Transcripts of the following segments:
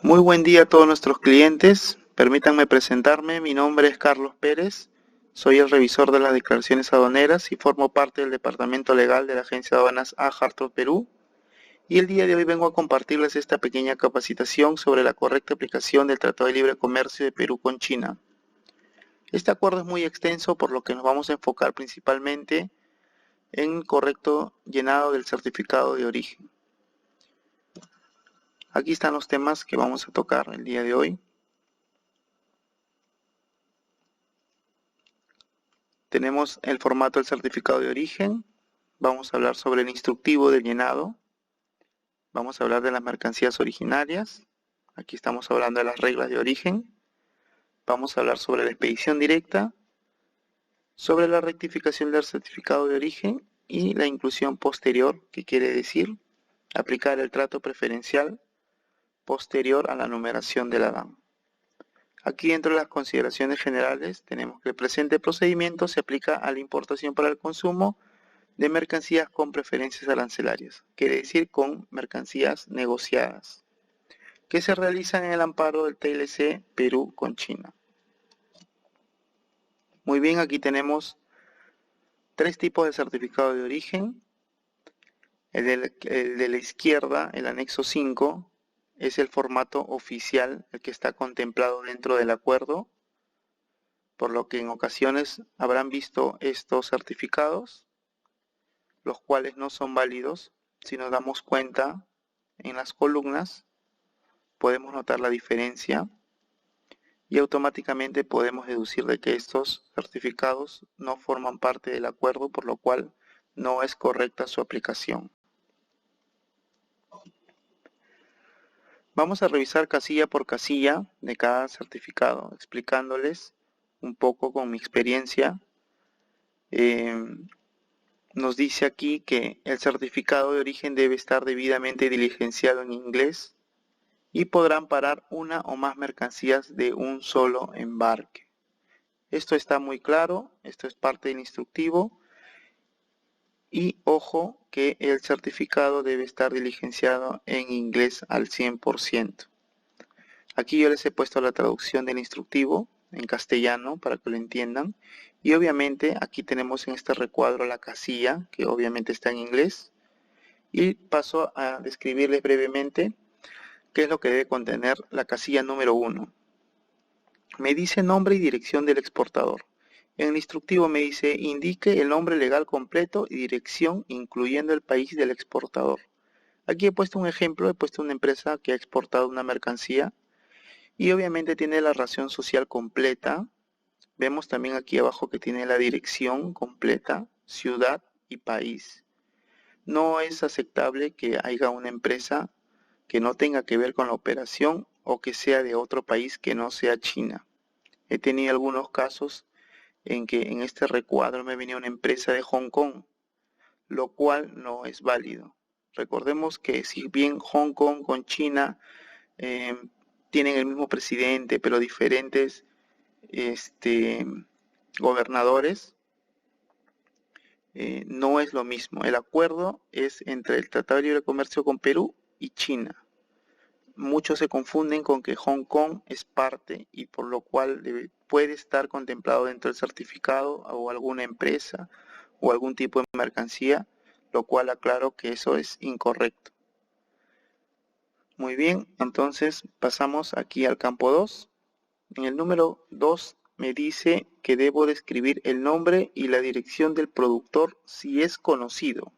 Muy buen día a todos nuestros clientes. Permítanme presentarme. Mi nombre es Carlos Pérez. Soy el revisor de las declaraciones aduaneras y formo parte del departamento legal de la Agencia de Aduanas AHARTO Perú. Y el día de hoy vengo a compartirles esta pequeña capacitación sobre la correcta aplicación del Tratado de Libre Comercio de Perú con China. Este acuerdo es muy extenso, por lo que nos vamos a enfocar principalmente en el correcto llenado del certificado de origen. Aquí están los temas que vamos a tocar el día de hoy. Tenemos el formato del certificado de origen. Vamos a hablar sobre el instructivo del llenado. Vamos a hablar de las mercancías originarias. Aquí estamos hablando de las reglas de origen. Vamos a hablar sobre la expedición directa, sobre la rectificación del certificado de origen y la inclusión posterior, que quiere decir aplicar el trato preferencial posterior a la numeración de la DAM. Aquí, dentro de las consideraciones generales, tenemos que el presente procedimiento se aplica a la importación para el consumo de mercancías con preferencias arancelarias, quiere decir con mercancías negociadas, que se realizan en el amparo del TLC Perú con China. Muy bien, aquí tenemos tres tipos de certificado de origen. El de la izquierda, el anexo 5, es el formato oficial, el que está contemplado dentro del acuerdo, por lo que en ocasiones habrán visto estos certificados, los cuales no son válidos. Si nos damos cuenta en las columnas, podemos notar la diferencia y automáticamente podemos deducir de que estos certificados no forman parte del acuerdo, por lo cual no es correcta su aplicación. Vamos a revisar casilla por casilla de cada certificado, explicándoles un poco con mi experiencia. Nos dice aquí que el certificado de origen debe estar debidamente diligenciado en inglés y podrán parar una o más mercancías de un solo embarque. Esto está muy claro, esto es parte del instructivo. Y ojo que el certificado debe estar diligenciado en inglés al 100%. Aquí yo les he puesto la traducción del instructivo en castellano para que lo entiendan. Y obviamente aquí tenemos en este recuadro la casilla, que obviamente está en inglés. Y paso a describirles brevemente qué es lo que debe contener la casilla número 1. Me dice nombre y dirección del exportador. En el instructivo me dice, indique el nombre legal completo y dirección, incluyendo el país del exportador. Aquí he puesto un ejemplo, he puesto una empresa que ha exportado una mercancía y obviamente tiene la razón social completa. Vemos también aquí abajo que tiene la dirección completa, ciudad y país. No es aceptable que haya una empresa que no tenga que ver con la operación o que sea de otro país que no sea China. He tenido algunos casos en que en este recuadro me venía una empresa de Hong Kong, lo cual no es válido. Recordemos que si bien Hong Kong con China tienen el mismo presidente, pero diferentes gobernadores, no es lo mismo. El acuerdo es entre el Tratado de Libre Comercio con Perú y China. Muchos se confunden con que Hong Kong es parte y por lo cual puede estar contemplado dentro del certificado o alguna empresa o algún tipo de mercancía, lo cual aclaro que eso es incorrecto. Muy bien, entonces pasamos aquí al campo 2. En el número 2 me dice que debo describir el nombre y la dirección del productor si es conocido.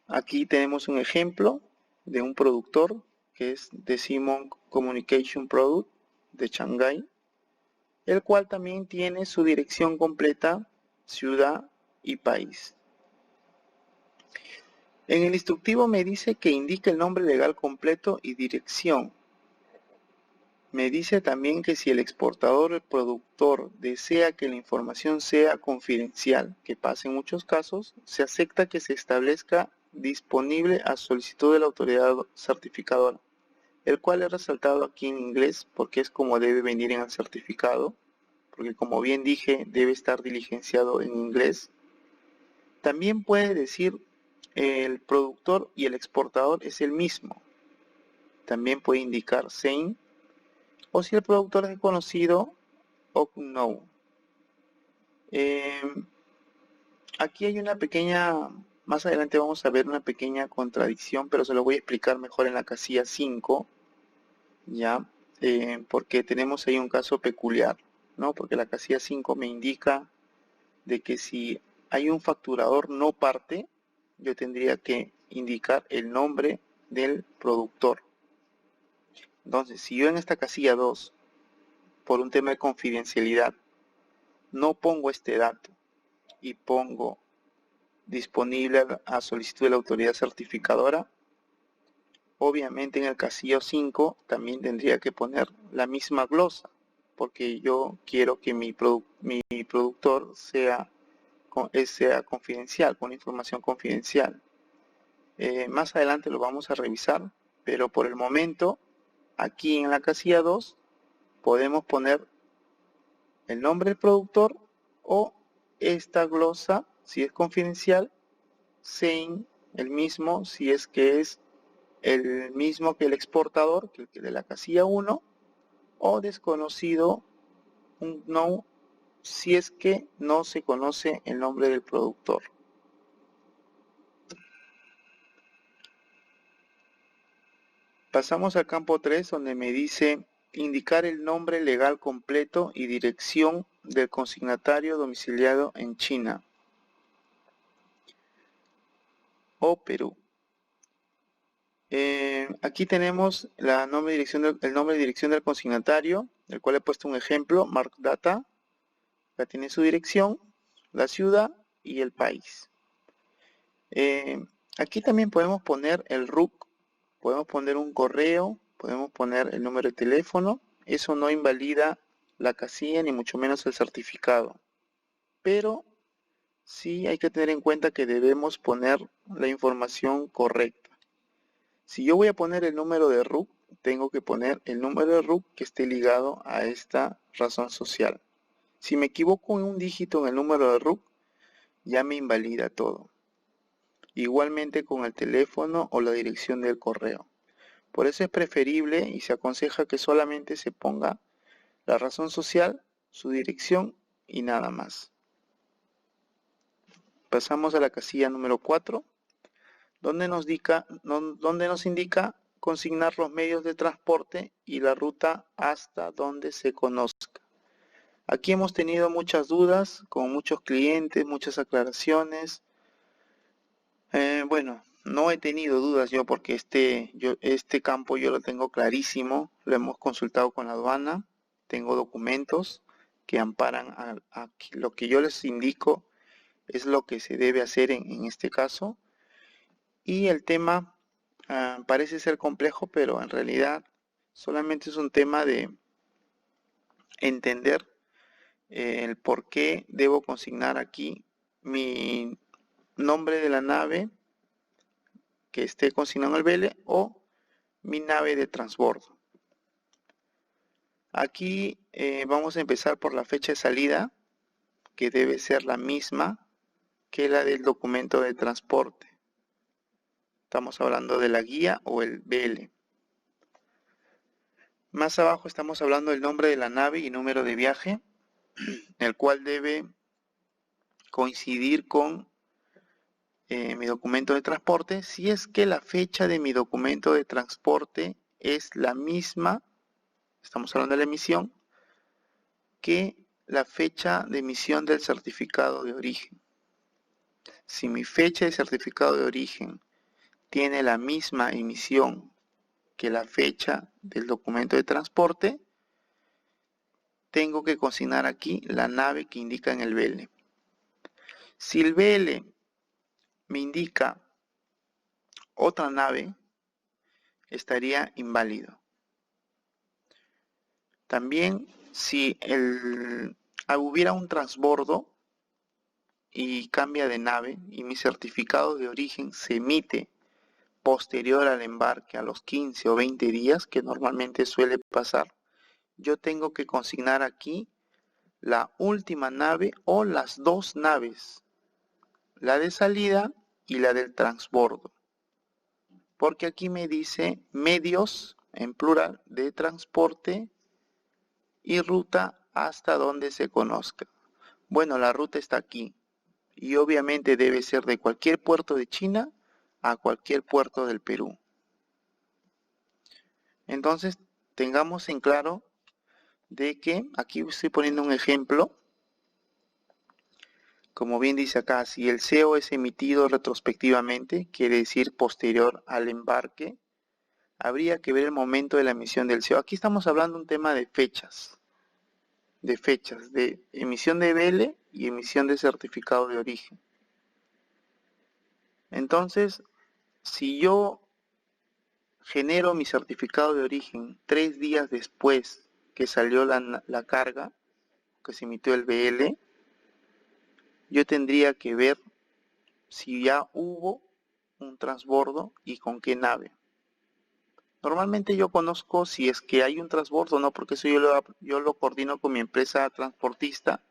Aquí tenemos un ejemplo de un productor que es Decimon Communication Product de Shanghái, el cual también tiene su dirección completa, ciudad y país. En el instructivo me dice que indique el nombre legal completo y dirección. Me dice también que si el exportador o el productor desea que la información sea confidencial, que pasa en muchos casos, se acepta que se establezca disponible a solicitud de la autoridad certificadora, el cual he resaltado aquí en inglés porque es como debe venir en el certificado, porque como bien dije debe estar diligenciado en inglés. También puede decir el productor y el exportador es el mismo. también puede indicar same, o si el productor es desconocido, unknown. Aquí hay una pequeña, más adelante vamos a ver una pequeña contradicción, pero se lo voy a explicar mejor en la casilla 5, ¿ya? Porque tenemos ahí un caso peculiar, ¿no? Porque la casilla 5 me indica de que si hay un facturador no parte, yo tendría que indicar el nombre del productor. Entonces, si yo en esta casilla 2, por un tema de confidencialidad, no pongo este dato y pongo disponible a solicitud de la autoridad certificadora, obviamente en el casillo 5 también tendría que poner la misma glosa, porque yo quiero que mi productor sea confidencial, con información confidencial. Más adelante lo vamos a revisar, pero por el momento, aquí en la casilla 2, podemos poner el nombre del productor o esta glosa, si es confidencial, same, el mismo, si es que es el mismo que el exportador, que el de la casilla 1, o desconocido, un no, si es que no se conoce el nombre del productor. Pasamos al campo 3, donde me dice indicar el nombre legal completo y dirección del consignatario domiciliado en China o Perú. Aquí tenemos el nombre y dirección del consignatario, del cual he puesto un ejemplo, Mark Data. Ya tiene su dirección, la ciudad y el país. Aquí también podemos poner el RUC, podemos poner un correo, podemos poner el número de teléfono. Eso no invalida la casilla ni mucho menos el certificado. Pero sí hay que tener en cuenta que debemos poner la información correcta. Si yo voy a poner el número de RUC, tengo que poner el número de RUC que esté ligado a esta razón social. Si me equivoco en un dígito en el número de RUC, ya me invalida todo. Igualmente con el teléfono o la dirección del correo. Por eso es preferible y se aconseja que solamente se ponga la razón social, su dirección y nada más. Pasamos a la casilla número 4. donde nos indica consignar los medios de transporte y la ruta hasta donde se conozca. Aquí hemos tenido muchas dudas con muchos clientes, muchas aclaraciones. Bueno, no he tenido dudas yo porque este campo yo lo tengo clarísimo, lo hemos consultado con la aduana, tengo documentos que amparan a lo que yo les indico es lo que se debe hacer en este caso. Y el tema parece ser complejo, pero en realidad solamente es un tema de entender el por qué debo consignar aquí mi nombre de la nave que esté consignado en el vele o mi nave de transbordo. Aquí vamos a empezar por la fecha de salida, que debe ser la misma que la del documento de transporte. Estamos hablando de la guía o el BL. Más abajo estamos hablando del nombre de la nave y número de viaje, el cual debe coincidir con mi documento de transporte, si es que la fecha de mi documento de transporte es la misma, estamos hablando de la emisión, que la fecha de emisión del certificado de origen. Si mi fecha de certificado de origen tiene la misma emisión que la fecha del documento de transporte, tengo que consignar aquí la nave que indica en el BL. Si el BL me indica otra nave, estaría inválido. También si hubiera un transbordo y cambia de nave y mi certificado de origen se emite posterior al embarque a los 15 o 20 días, que normalmente suele pasar, yo tengo que consignar aquí la última nave o las dos naves, la de salida y la del transbordo, porque aquí me dice medios en plural, de transporte y ruta hasta donde se conozca. Bueno, la ruta está aquí y obviamente debe ser de cualquier puerto de China a cualquier puerto del Perú. Entonces, tengamos en claro de que, aquí estoy poniendo un ejemplo, como bien dice acá, si el CEO es emitido retrospectivamente, quiere decir posterior al embarque, habría que ver el momento de la emisión del CEO. Aquí estamos hablando de un tema de fechas, de emisión de BL y emisión de certificado de origen. Entonces, si yo genero mi certificado de origen 3 días después que salió la carga, que se emitió el BL, yo tendría que ver si ya hubo un transbordo y con qué nave. Normalmente yo conozco si es que hay un transbordo, no, porque eso yo lo coordino con mi empresa transportista,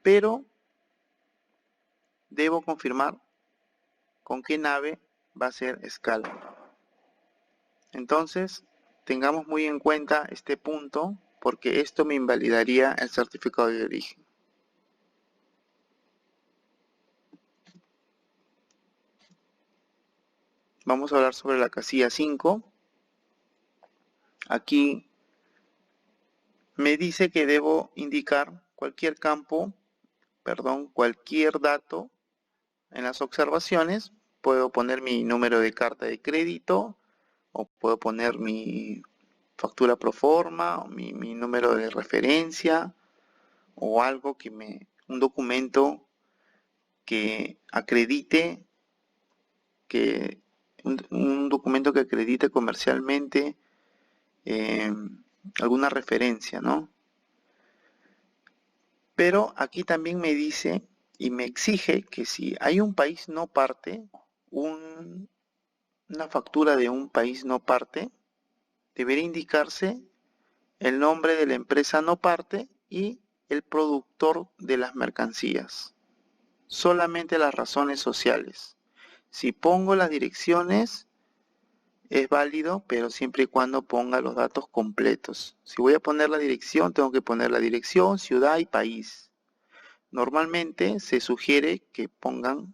pero debo confirmar con qué nave va a ser escala. Entonces, tengamos muy en cuenta este punto, porque esto me invalidaría el certificado de origen. Vamos a hablar sobre la casilla 5. Aquí me dice que debo indicar cualquier dato en las observaciones. Puedo poner mi número de carta de crédito, o puedo poner mi factura pro forma, o mi número de referencia, o algo un documento que acredite, un documento que acredite comercialmente alguna referencia, ¿no? Pero aquí también me dice y me exige que si hay un país no parte, una factura de un país no parte, debería indicarse el nombre de la empresa no parte y el productor de las mercancías. Solamente las razones sociales. Si pongo las direcciones, es válido, pero siempre y cuando ponga los datos completos. Si voy a poner la dirección, tengo que poner la dirección, ciudad y país. Normalmente se sugiere que pongan,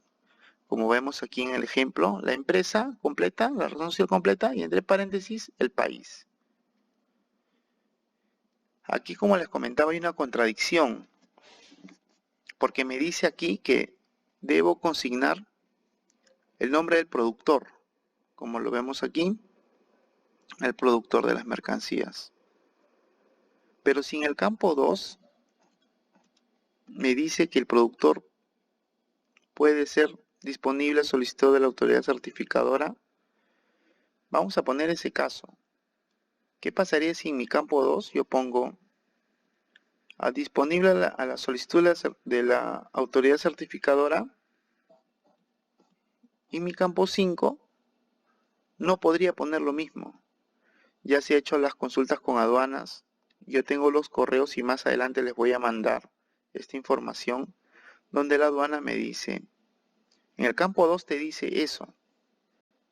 como vemos aquí en el ejemplo, la empresa completa, la razón social completa y entre paréntesis el país. Aquí, como les comentaba, hay una contradicción, porque me dice aquí que debo consignar el nombre del productor, como lo vemos aquí, el productor de las mercancías. Pero si en el campo 2 me dice que el productor puede ser disponible a solicitud de la autoridad certificadora, vamos a poner ese caso. ¿Qué pasaría si en mi campo 2 yo pongo disponible a la solicitud de la autoridad certificadora, y mi campo 5 no podría poner lo mismo? Ya se ha hecho las consultas con aduanas, yo tengo los correos y más adelante les voy a mandar esta información donde la aduana me dice, en el campo 2 te dice eso,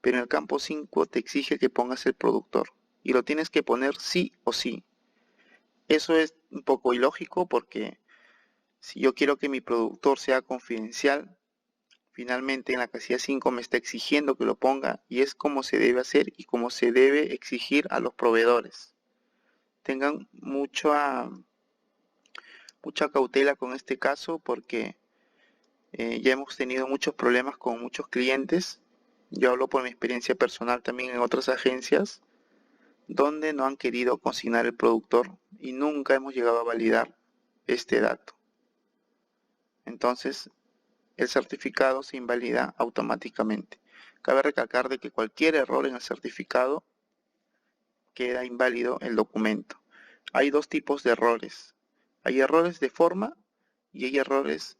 pero en el campo 5 te exige que pongas el productor y lo tienes que poner sí o sí. Eso es un poco ilógico, porque si yo quiero que mi productor sea confidencial, finalmente en la casilla 5 me está exigiendo que lo ponga, y es como se debe hacer y como se debe exigir a los proveedores. Tengan mucha cautela con este caso, porque ya hemos tenido muchos problemas con muchos clientes. Yo hablo por mi experiencia personal también en otras agencias, donde no han querido consignar el productor y nunca hemos llegado a validar este dato. Entonces, el certificado se invalida automáticamente. Cabe recalcar de que cualquier error en el certificado queda inválido el documento. Hay dos tipos de errores. Hay errores de forma y hay errores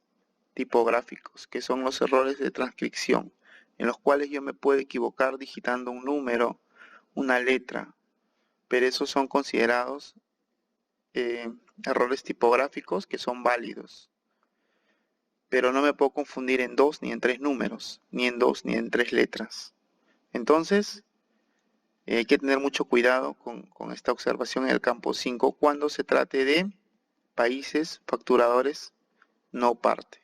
tipográficos, que son los errores de transcripción, en los cuales yo me puedo equivocar digitando un número, una letra, pero esos son considerados errores tipográficos que son válidos. Pero no me puedo confundir en 2 ni en 3 números, ni en 2 ni en 3 letras. Entonces, Hay que tener mucho cuidado con esta observación en el campo 5 cuando se trate de países facturadores no parte.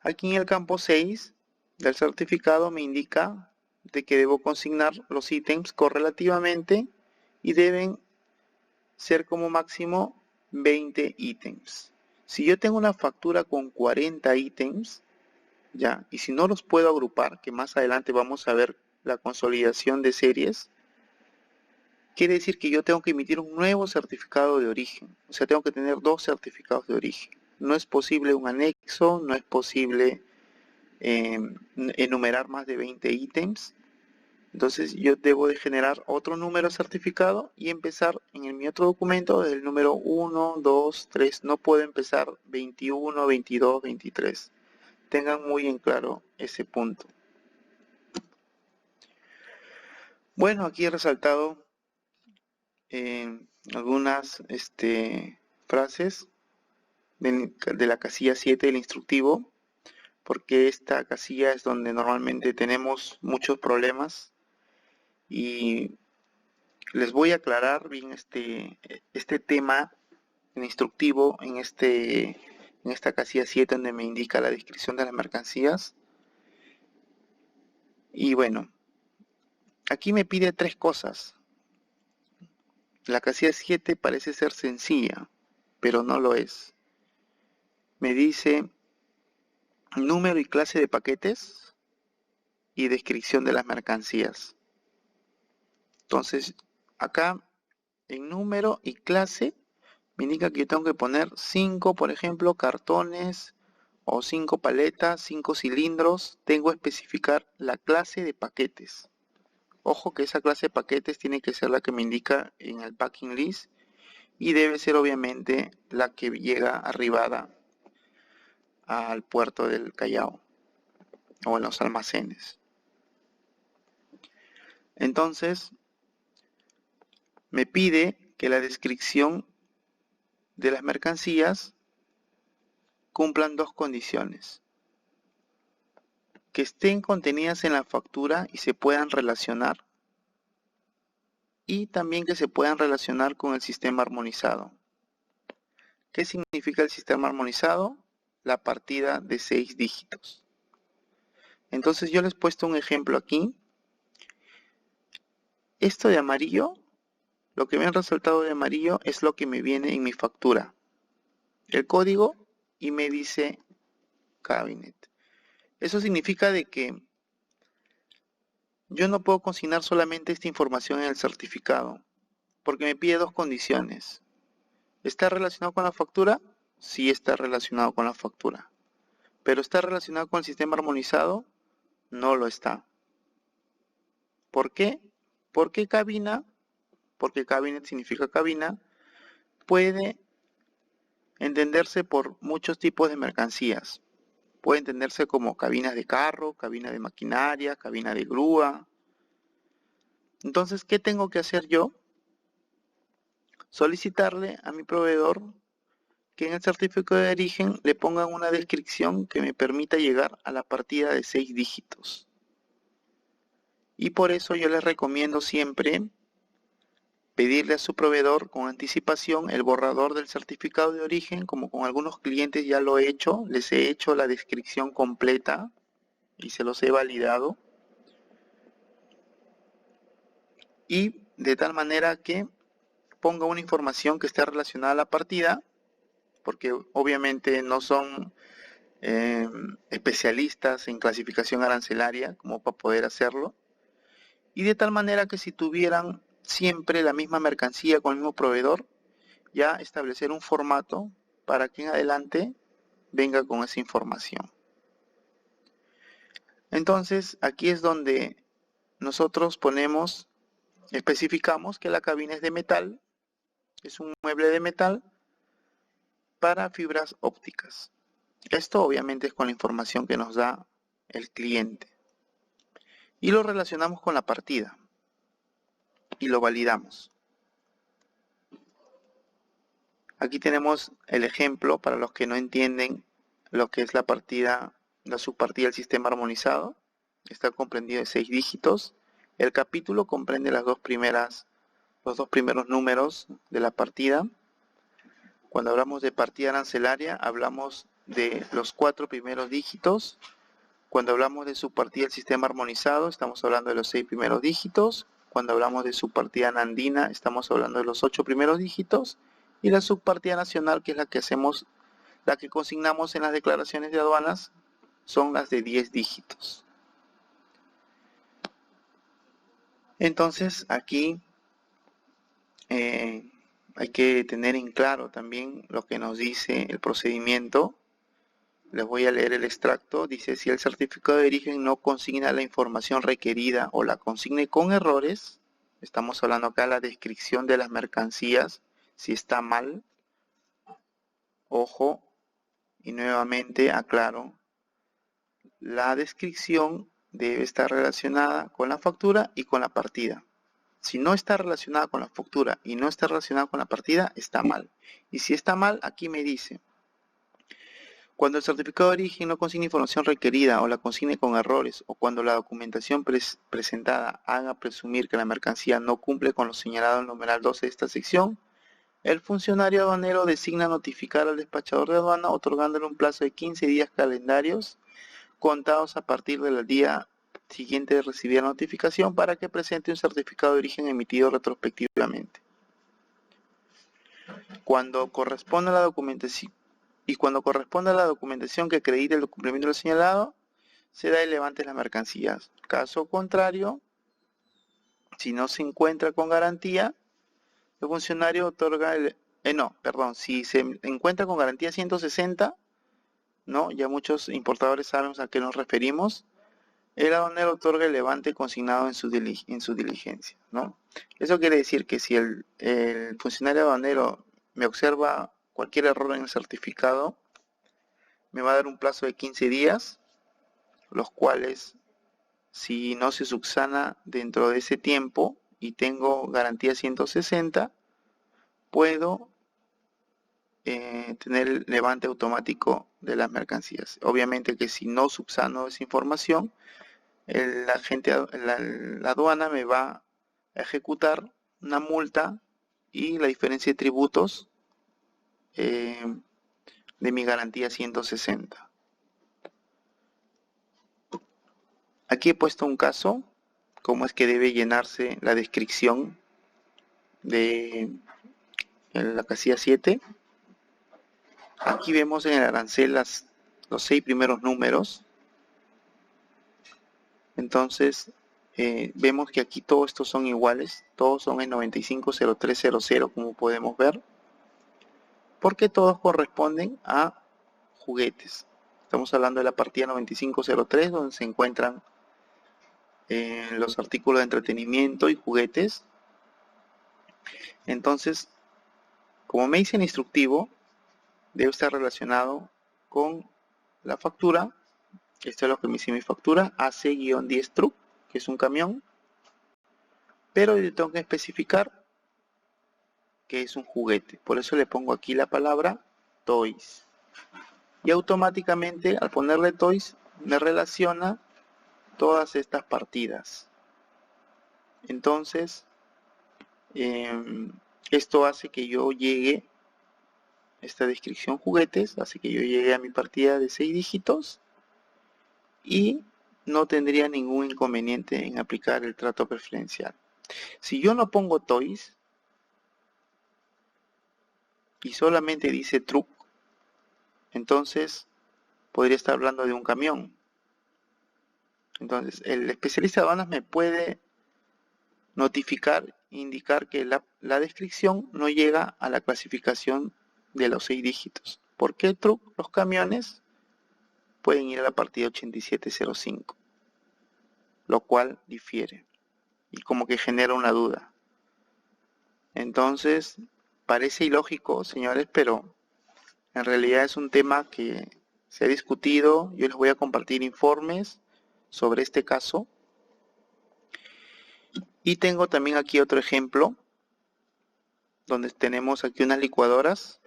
Aquí en el campo 6 del certificado me indica de que debo consignar los ítems correlativamente y deben ser como máximo 20 ítems. Si yo tengo una factura con 40 ítems, ya, y si no los puedo agrupar, que más adelante vamos a ver la consolidación de series, quiere decir que yo tengo que emitir un nuevo certificado de origen. O sea, tengo que tener dos certificados de origen. No es posible un anexo, no es posible enumerar más de 20 ítems. Entonces yo debo de generar otro número certificado y empezar en mi otro documento desde el número 1, 2, 3. No puedo empezar 21, 22, 23. Tengan muy en claro ese punto. Bueno, aquí he resaltado algunas frases de la casilla 7 del instructivo, porque esta casilla es donde normalmente tenemos muchos problemas y les voy a aclarar bien este tema en instructivo en esta casilla 7 donde me indica la descripción de las mercancías. Y bueno, aquí me pide tres cosas. La casilla 7 parece ser sencilla, pero no lo es. Me dice número y clase de paquetes y descripción de las mercancías. Entonces, acá en número y clase me indica que yo tengo que poner 5, por ejemplo, cartones o 5 paletas, 5 cilindros. Tengo que especificar la clase de paquetes. Ojo que esa clase de paquetes tiene que ser la que me indica en el packing list y debe ser obviamente la que llega arribada al puerto del Callao o en los almacenes. Entonces, me pide que la descripción de las mercancías cumplan dos condiciones: que estén contenidas en la factura y se puedan relacionar, y también que se puedan relacionar con el sistema armonizado. ¿Qué significa el sistema armonizado? La partida de 6 dígitos. Entonces yo les he puesto un ejemplo aquí. Esto de amarillo, lo que me han resaltado de amarillo es lo que me viene en mi factura. El código y me dice cabinet. Eso significa de que yo no puedo consignar solamente esta información en el certificado, porque me pide dos condiciones. ¿Está relacionado con la factura? Sí está relacionado con la factura. ¿Pero está relacionado con el sistema armonizado? No lo está. ¿Por qué? Porque cabina, porque cabinet significa cabina, puede entenderse por muchos tipos de mercancías. Puede entenderse como cabinas de carro, cabina de maquinaria, cabina de grúa. Entonces, ¿qué tengo que hacer yo? Solicitarle a mi proveedor que en el certificado de origen le pongan una descripción que me permita llegar a la partida de 6 dígitos. Y por eso yo les recomiendo siempre pedirle a su proveedor con anticipación el borrador del certificado de origen, como con algunos clientes ya lo he hecho, les he hecho la descripción completa y se los he validado. Y de tal manera que ponga una información que esté relacionada a la partida, porque obviamente no son especialistas en clasificación arancelaria como para poder hacerlo. Y de tal manera que si tuvieran siempre la misma mercancía con el mismo proveedor, ya establecer un formato para que en adelante venga con esa información. Entonces, aquí es donde nosotros especificamos que la cabina es de metal, es un mueble de metal para fibras ópticas. Esto obviamente es con la información que nos da el cliente. Y lo relacionamos con la partida y lo validamos. Aquí tenemos el ejemplo para los que no entienden lo que es la subpartida del sistema armonizado. está comprendido de 6 dígitos. El capítulo comprende los dos primeros números de la partida. Cuando hablamos de partida arancelaria, hablamos de los 4 primeros dígitos. Cuando hablamos de subpartida del sistema armonizado, estamos hablando de los 6 primeros dígitos. Cuando hablamos de subpartida andina, estamos hablando de los 8 primeros dígitos. Y la subpartida nacional, que es la que consignamos en las declaraciones de aduanas, son las de 10 dígitos. Entonces, aquí hay que tener en claro también lo que nos dice el procedimiento. Les voy a leer el extracto. Dice, si el certificado de origen no consigna la información requerida o la consigne con errores, estamos hablando acá de la descripción de las mercancías, si está mal, ojo, y nuevamente aclaro, la descripción debe estar relacionada con la factura y con la partida. Si no está relacionada con la factura y no está relacionada con la partida, está mal. Y si está mal, aquí me dice, cuando el certificado de origen no consigne información requerida o la consigne con errores, o cuando la documentación presentada haga presumir que la mercancía no cumple con lo señalado en el numeral 12 de esta sección, el funcionario aduanero designa notificar al despachador de aduana otorgándole un plazo de 15 días calendarios contados a partir del día siguiente de recibir la notificación para que presente un certificado de origen emitido retrospectivamente. Cuando corresponda a la documentación que acredite el cumplimiento de lo señalado, se da el levante de las mercancías. Caso contrario, si no se encuentra con garantía, el funcionario otorga si se encuentra con garantía 160, ¿no? Ya muchos importadores saben a qué nos referimos. El aduanero otorga el levante consignado en su diligencia, ¿no? Eso quiere decir que si el funcionario aduanero me observa cualquier error en el certificado, me va a dar un plazo de 15 días, los cuales, si no se subsana dentro de ese tiempo y tengo garantía 160, puedo tener el levante automático de las mercancías. Obviamente que si no subsano esa información, la aduana me va a ejecutar una multa y la diferencia de tributos de mi garantía 160. Aquí he puesto un caso, cómo es que debe llenarse la descripción de la casilla 7. Aquí vemos en el arancel los 6 primeros números. Entonces, vemos que aquí todos estos son iguales, todos son en 950300, como podemos ver, porque todos corresponden a juguetes. Estamos hablando de la partida 9503, donde se encuentran los artículos de entretenimiento y juguetes. Entonces, como me dice el instructivo, debe estar relacionado con la factura. Esto es lo que me dice mi factura, AC-10 truck, que es un camión, pero yo tengo que especificar que es un juguete. Por eso le pongo aquí la palabra toys. Y automáticamente, al ponerle toys, me relaciona todas estas partidas. Entonces, esto hace que yo llegue, esta descripción juguetes, hace que yo llegue a mi partida de 6 dígitos y no tendría ningún inconveniente en aplicar el trato preferencial. Si yo no pongo toys y solamente dice truck, entonces podría estar hablando de un camión. Entonces el especialista de aduanas me puede notificar, indicar que la descripción no llega a la clasificación de los 6 dígitos. ¿Por qué truck? Los camiones pueden ir a la partida 8705, lo cual difiere y como que genera una duda. Entonces, parece ilógico, señores, pero en realidad es un tema que se ha discutido. Yo les voy a compartir informes sobre este caso. Y tengo también aquí otro ejemplo, donde tenemos aquí unas licuadoras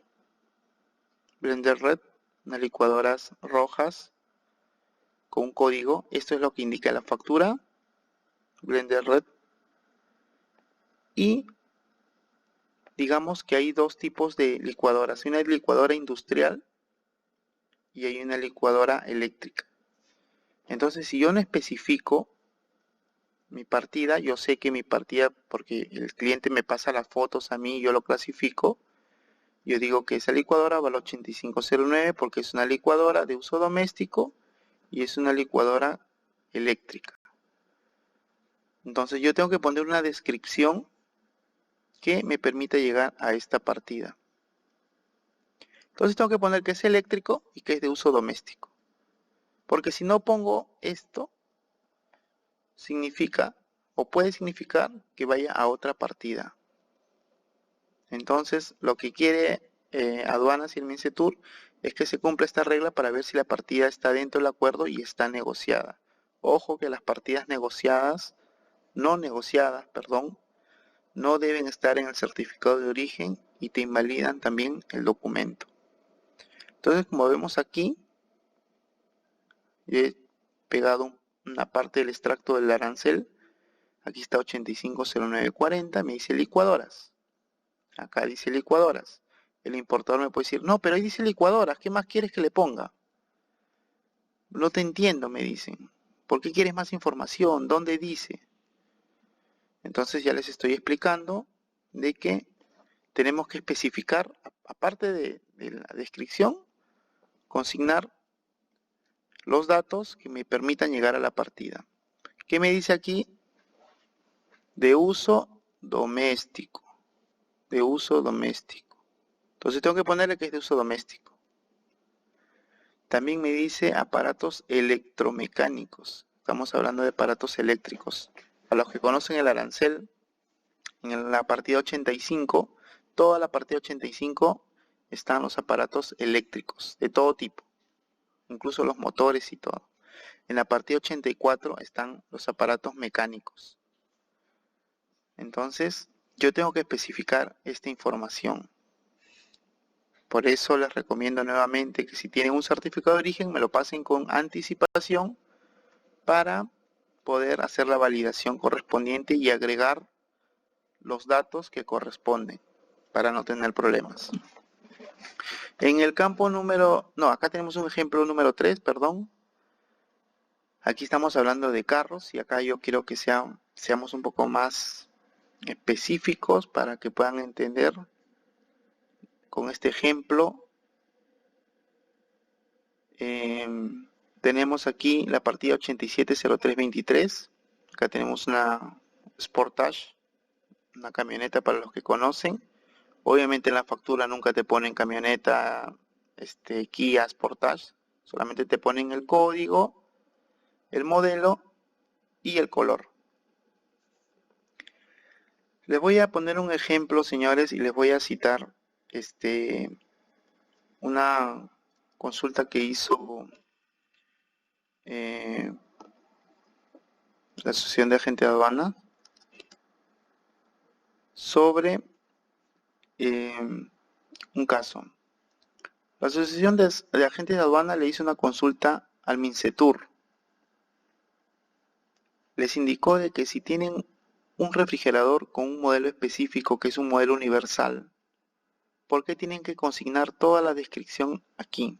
Blender Red, unas licuadoras rojas, con un código. Esto es lo que indica la factura, Blender Red. Y digamos que hay dos tipos de licuadoras. Una es licuadora industrial y hay una licuadora eléctrica. Entonces, si yo no especifico mi partida, yo sé que mi partida, porque el cliente me pasa las fotos a mí, yo lo clasifico. Yo digo que esa licuadora vale 8509 porque es una licuadora de uso doméstico y es una licuadora eléctrica. Entonces yo tengo que poner una descripción que me permita llegar a esta partida. Entonces tengo que poner que es eléctrico y que es de uso doméstico. Porque si no pongo esto, significa o puede significar que vaya a otra partida. Entonces lo que quiere Aduanas y el Mincetur es que se cumpla esta regla para ver si la partida está dentro del acuerdo y está negociada. Ojo que las partidas no negociadas, no deben estar en el certificado de origen y te invalidan también el documento. Entonces, como vemos aquí, he pegado una parte del extracto del arancel. Aquí está 850940, me dice licuadoras. Acá dice licuadoras. El importador me puede decir, no, pero ahí dice licuadoras, ¿qué más quieres que le ponga? No te entiendo, me dicen. ¿Por qué quieres más información? ¿Dónde dice? Entonces ya les estoy explicando de que tenemos que especificar, aparte de la descripción, consignar los datos que me permitan llegar a la partida. ¿Qué me dice aquí? De uso doméstico. De uso doméstico. Entonces tengo que ponerle que es de uso doméstico. También me dice aparatos electromecánicos. Estamos hablando de aparatos eléctricos. A los que conocen el arancel, en la partida 85, toda la partida 85 están los aparatos eléctricos, de todo tipo, incluso los motores y todo. En la partida 84 están los aparatos mecánicos. Entonces, yo tengo que especificar esta información. Por eso les recomiendo nuevamente que si tienen un certificado de origen, me lo pasen con anticipación para poder hacer la validación correspondiente y agregar los datos que corresponden para no tener problemas. En el campo acá tenemos un ejemplo número 3, perdón. Aquí estamos hablando de carros y acá yo quiero que seamos un poco más específicos para que puedan entender con este ejemplo. Tenemos aquí la partida 870323. Acá tenemos una Sportage, una camioneta para los que conocen. Obviamente en la factura nunca te ponen camioneta Kia Sportage, solamente te ponen el código, el modelo y el color. Les voy a poner un ejemplo, señores, y les voy a citar una consulta que hizo la Asociación de Agentes de Aduana sobre un caso. La Asociación de Agentes de Aduana le hizo una consulta al Mincetur. Les indicó de que si tienen un refrigerador con un modelo específico que es un modelo universal, ¿por qué tienen que consignar toda la descripción aquí?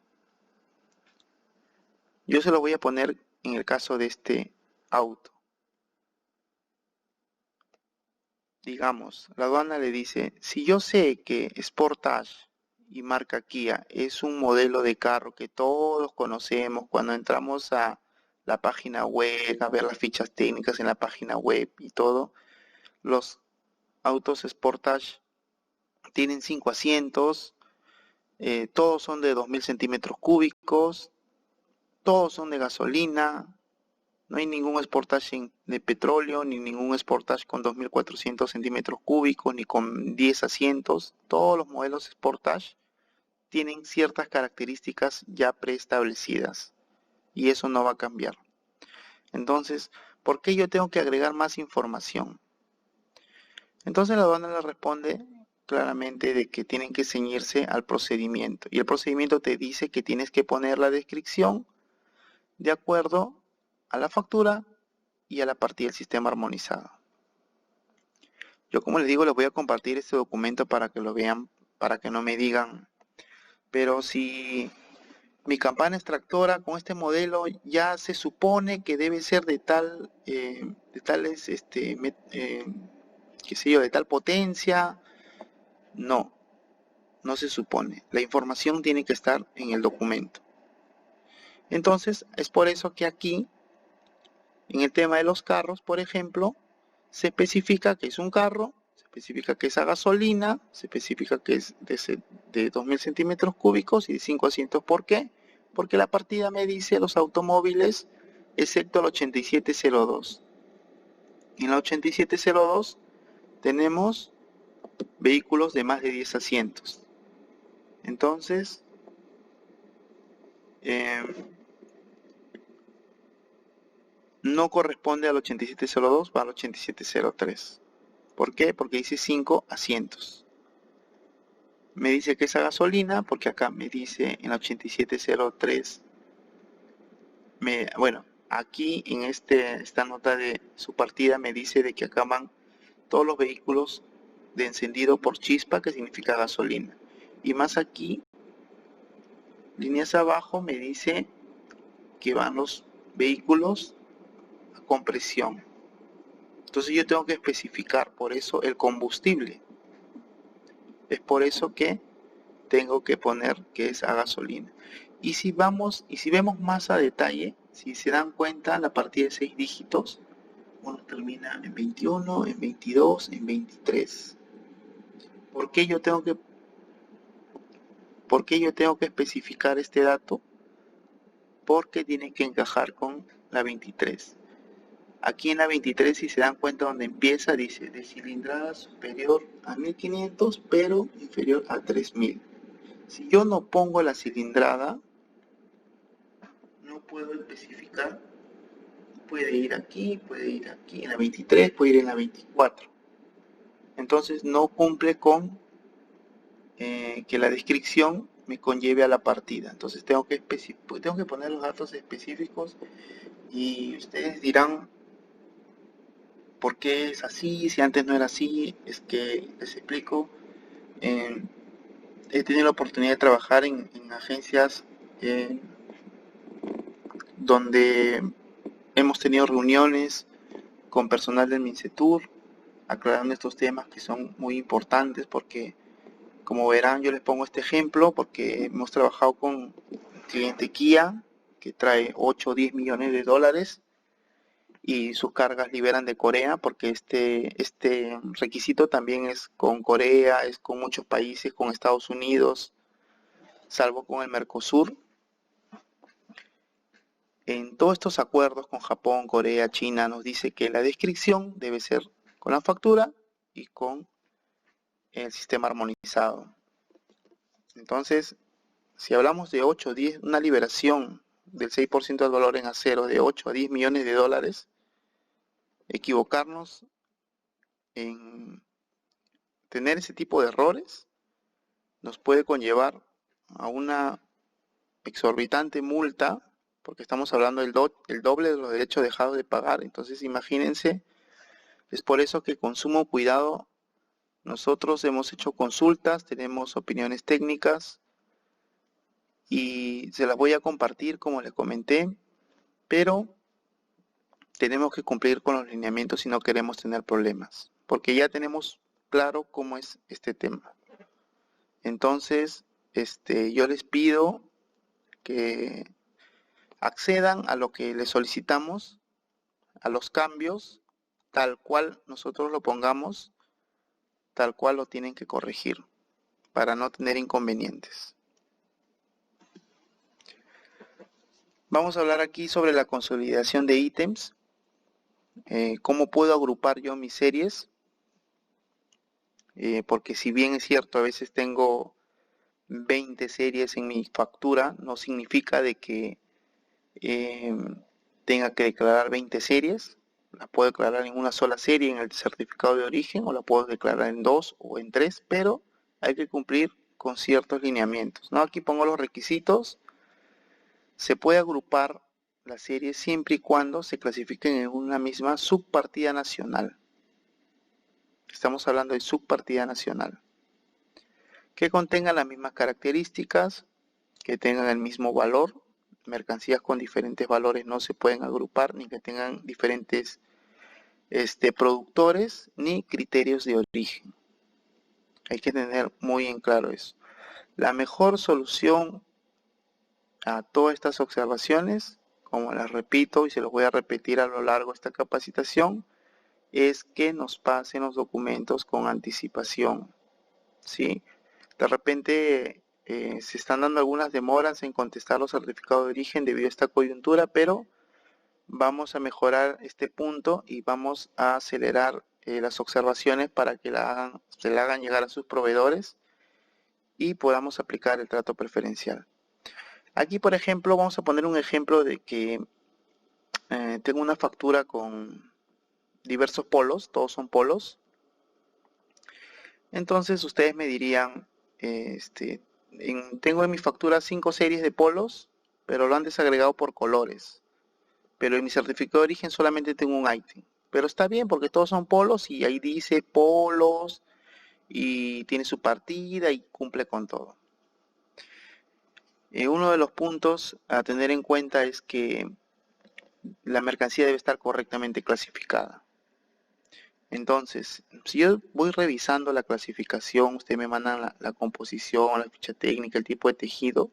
Yo se lo voy a poner en el caso de este auto. Digamos, la aduana le dice, si yo sé que Sportage y marca Kia es un modelo de carro que todos conocemos cuando entramos a la página web, a ver las fichas técnicas en la página web y todo, los autos Sportage tienen 5 asientos, todos son de 2000 centímetros cúbicos, todos son de gasolina, no hay ningún Sportage de petróleo, ni ningún Sportage con 2400 centímetros cúbicos, ni con 10 asientos. Todos los modelos Sportage tienen ciertas características ya preestablecidas y eso no va a cambiar. Entonces, ¿por qué yo tengo que agregar más información? Entonces la aduana le responde claramente de que tienen que ceñirse al procedimiento y el procedimiento te dice que tienes que poner la descripción de acuerdo a la factura y a la partida del sistema armonizado. Yo, como les digo, les voy a compartir este documento para que lo vean, para que no me digan, pero si mi campana extractora con este modelo ya se supone que debe ser de tal, de tales, qué sé yo, de tal potencia, no, no se supone. La información tiene que estar en el documento. Entonces, es por eso que aquí, en el tema de los carros, por ejemplo, se especifica que es un carro, se especifica que es a gasolina, se especifica que es de 2000 centímetros cúbicos y de 5 asientos. ¿Por qué? Porque la partida me dice los automóviles, excepto el 8702. En la 8702 tenemos vehículos de más de 10 asientos. Entonces, no corresponde al 8702, va al 8703. ¿Por qué? Porque dice 5 asientos. Me dice que es a gasolina, porque acá me dice en la 8703, bueno, aquí en esta nota de su partida me dice de que acá van todos los vehículos de encendido por chispa, que significa gasolina. Y más aquí, líneas abajo, me dice que van los vehículos a compresión. Entonces yo tengo que especificar por eso el combustible. Es por eso que tengo que poner que es a gasolina. Y si vemos más a detalle, si se dan cuenta, la partida de 6 dígitos, uno termina en 21, en 22, en 23. ¿Por qué yo tengo que especificar este dato? Porque tiene que encajar con la 23. Aquí en la 23, si se dan cuenta donde empieza, dice de cilindrada superior a 1500, pero inferior a 3000. Si yo no pongo la cilindrada, no puedo especificar. Puede ir aquí, en la 23, puede ir en la 24. Entonces no cumple con que la descripción me conlleve a la partida. Entonces tengo que poner los datos específicos y ustedes dirán por qué es así, si antes no era así. Es que les explico. He tenido la oportunidad de trabajar en agencias donde hemos tenido reuniones con personal del MINCETUR, aclarando estos temas que son muy importantes, porque como verán, yo les pongo este ejemplo porque hemos trabajado con cliente Kia que trae 8 o 10 millones de dólares y sus cargas liberan de Corea, porque este requisito también es con Corea, es con muchos países, con Estados Unidos, salvo con el Mercosur. En todos estos acuerdos con Japón, Corea, China, nos dice que la descripción debe ser con la factura y con el sistema armonizado. Entonces, si hablamos de 8 o 10, una liberación del 6% del valor en acero de 8 a 10 millones de dólares, equivocarnos en tener ese tipo de errores nos puede conllevar a una exorbitante multa, porque estamos hablando del doble de los derechos dejados de pagar. Entonces imagínense, es por eso que con sumo cuidado nosotros hemos hecho consultas, tenemos opiniones técnicas y se las voy a compartir como les comenté, pero tenemos que cumplir con los lineamientos si no queremos tener problemas, porque ya tenemos claro cómo es este tema. Entonces, yo les pido que accedan a lo que les solicitamos, a los cambios, tal cual nosotros lo pongamos, tal cual lo tienen que corregir, para no tener inconvenientes. Vamos a hablar aquí sobre la consolidación de ítems, cómo puedo agrupar yo mis series, porque si bien es cierto, a veces tengo 20 series en mi factura, no significa de que tenga que declarar 20 series. La puedo declarar en una sola serie en el certificado de origen, o la puedo declarar en 2 o en 3, pero hay que cumplir con ciertos lineamientos, ¿no? Aquí pongo los requisitos. Se puede agrupar las series siempre y cuando se clasifiquen en una misma subpartida nacional. Estamos hablando de subpartida nacional. Que contengan las mismas características, que tengan el mismo valor. Mercancías con diferentes valores no se pueden agrupar, ni que tengan diferentes productores, ni criterios de origen. Hay que tener muy en claro eso. La mejor solución a todas estas observaciones, como las repito y se los voy a repetir a lo largo de esta capacitación, es que nos pasen los documentos con anticipación, ¿sí? De repente se están dando algunas demoras en contestar los certificados de origen debido a esta coyuntura, pero vamos a mejorar este punto y vamos a acelerar las observaciones para que se la hagan llegar a sus proveedores y podamos aplicar el trato preferencial. Aquí, por ejemplo, vamos a poner un ejemplo de que tengo una factura con diversos polos, todos son polos. Entonces ustedes me dirían, tengo en mi factura 5 series de polos, pero lo han desagregado por colores. Pero en mi certificado de origen solamente tengo un ítem. Pero está bien porque todos son polos y ahí dice polos y tiene su partida y cumple con todo. Uno de los puntos a tener en cuenta es que la mercancía debe estar correctamente clasificada. Entonces, si yo voy revisando la clasificación, ustedes me mandan la composición, la ficha técnica, el tipo de tejido,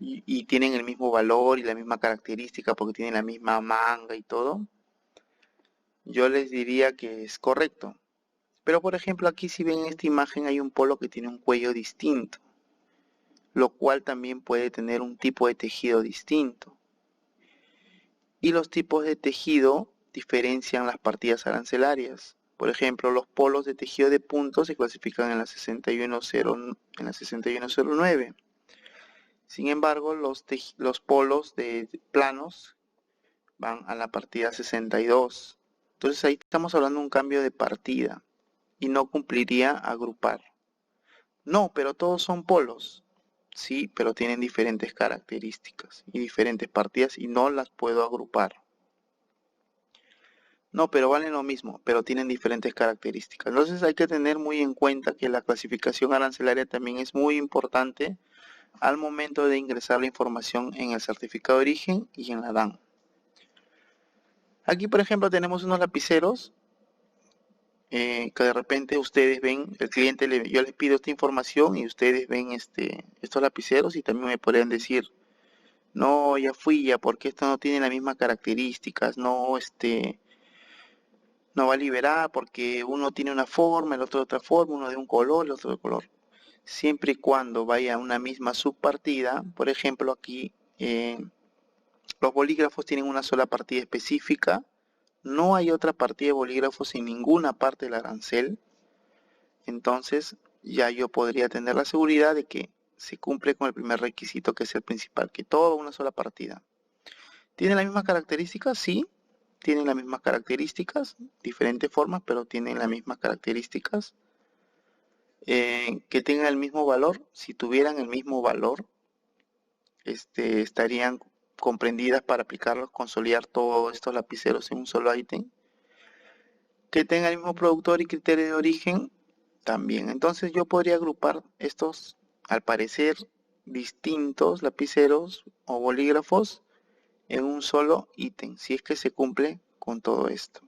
y tienen el mismo valor y la misma característica porque tienen la misma manga y todo, yo les diría que es correcto. Pero por ejemplo aquí si ven en esta imagen hay un polo que tiene un cuello distinto, lo cual también puede tener un tipo de tejido distinto. Y los tipos de tejido diferencian las partidas arancelarias. Por ejemplo, los polos de tejido de punto se clasifican en la 6109. Sin embargo, los polos de planos van a la partida 62. Entonces ahí estamos hablando de un cambio de partida y no cumpliría agrupar. No, pero todos son polos. Sí, pero tienen diferentes características y diferentes partidas y no las puedo agrupar. No, pero valen lo mismo, pero tienen diferentes características. Entonces hay que tener muy en cuenta que la clasificación arancelaria también es muy importante al momento de ingresar la información en el certificado de origen y en la DAN. Aquí, por ejemplo, tenemos unos lapiceros que de repente ustedes ven, el cliente, yo les pido esta información y ustedes ven estos lapiceros y también me podrían decir, no, ya fui ya, porque esto no tiene las mismas características, no, no va a liberar porque uno tiene una forma, el otro de otra forma, uno de un color, el otro de color. Siempre y cuando vaya a una misma subpartida, por ejemplo aquí los bolígrafos tienen una sola partida específica, no hay otra partida de bolígrafos en ninguna parte del arancel, entonces ya yo podría tener la seguridad de que se cumple con el primer requisito que es el principal, que todo una sola partida. ¿Tiene las mismas características? Sí, tienen las mismas características, diferentes formas, pero tienen las mismas características. Que tengan el mismo valor, si tuvieran el mismo valor, estarían comprendidas para aplicarlos, consolidar todos estos lapiceros en un solo ítem. Que tenga el mismo productor y criterio de origen, también. Entonces yo podría agrupar estos, al parecer, distintos lapiceros o bolígrafos en un solo ítem, si es que se cumple con todo esto.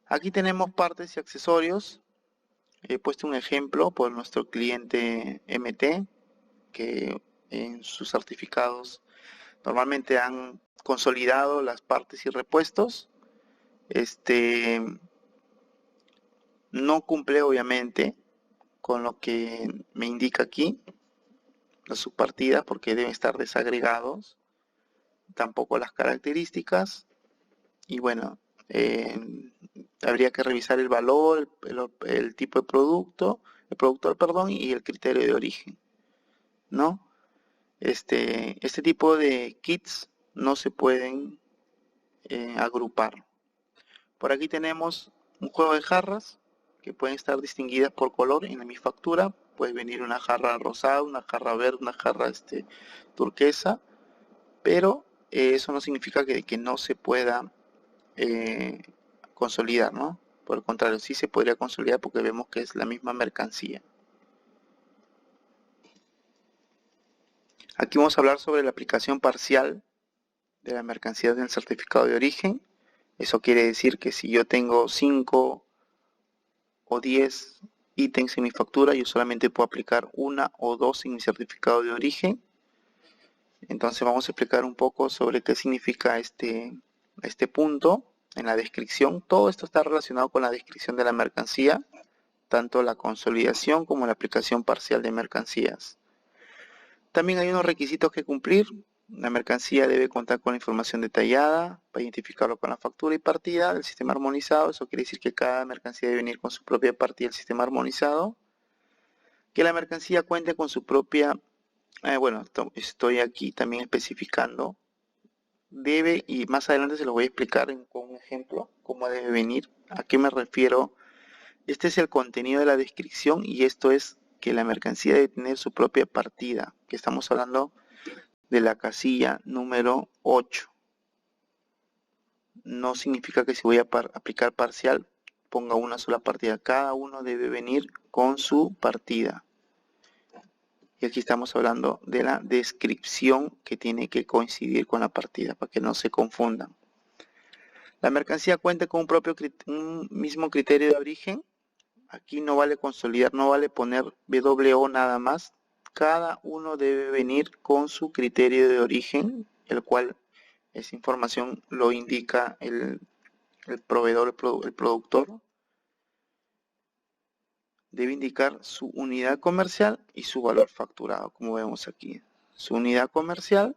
Aquí tenemos partes y accesorios. He puesto un ejemplo por nuestro cliente MT, que en sus certificados normalmente han consolidado las partes y repuestos. No cumple obviamente con lo que me indica aquí, las subpartidas, porque deben estar desagregados, tampoco las características, y bueno, habría que revisar el valor, el tipo de producto, el productor, perdón, y el criterio de origen, ¿no? Este tipo de kits no se pueden agrupar. Por aquí tenemos un juego de jarras que pueden estar distinguidas por color en mi factura. Puede venir una jarra rosada, una jarra verde, una jarra turquesa. pero eso no significa que no se pueda consolidar, ¿no? Por el contrario, sí se podría consolidar porque vemos que es la misma mercancía. Aquí vamos a hablar sobre la aplicación parcial de la mercancía del certificado de origen. Eso quiere decir que si yo tengo 5 o 10 ítems en mi factura, yo solamente puedo aplicar 1 o 2 en mi certificado de origen. Entonces vamos a explicar un poco sobre qué significa este punto en la descripción. Todo esto está relacionado con la descripción de la mercancía, tanto la consolidación como la aplicación parcial de mercancías. También hay unos requisitos que cumplir. La mercancía debe contar con la información detallada para identificarlo con la factura y partida del sistema armonizado. Eso quiere decir que cada mercancía debe venir con su propia partida del sistema armonizado. Que la mercancía cuente con su propia... bueno, estoy aquí también especificando. Debe, y más adelante se lo voy a explicar con un ejemplo, cómo debe venir. ¿A qué me refiero? Este es el contenido de la descripción y esto es que la mercancía debe tener su propia partida, que estamos hablando de la casilla número 8. No significa que si voy a aplicar parcial ponga una sola partida. Cada uno debe venir con su partida. Y aquí estamos hablando de la descripción que tiene que coincidir con la partida para que no se confundan. La mercancía cuenta con un mismo criterio de origen. Aquí no vale consolidar, no vale poner WO nada más. Cada uno debe venir con su criterio de origen, el cual esa información lo indica el proveedor, el productor. Debe indicar su unidad comercial y su valor facturado, como vemos aquí. Su unidad comercial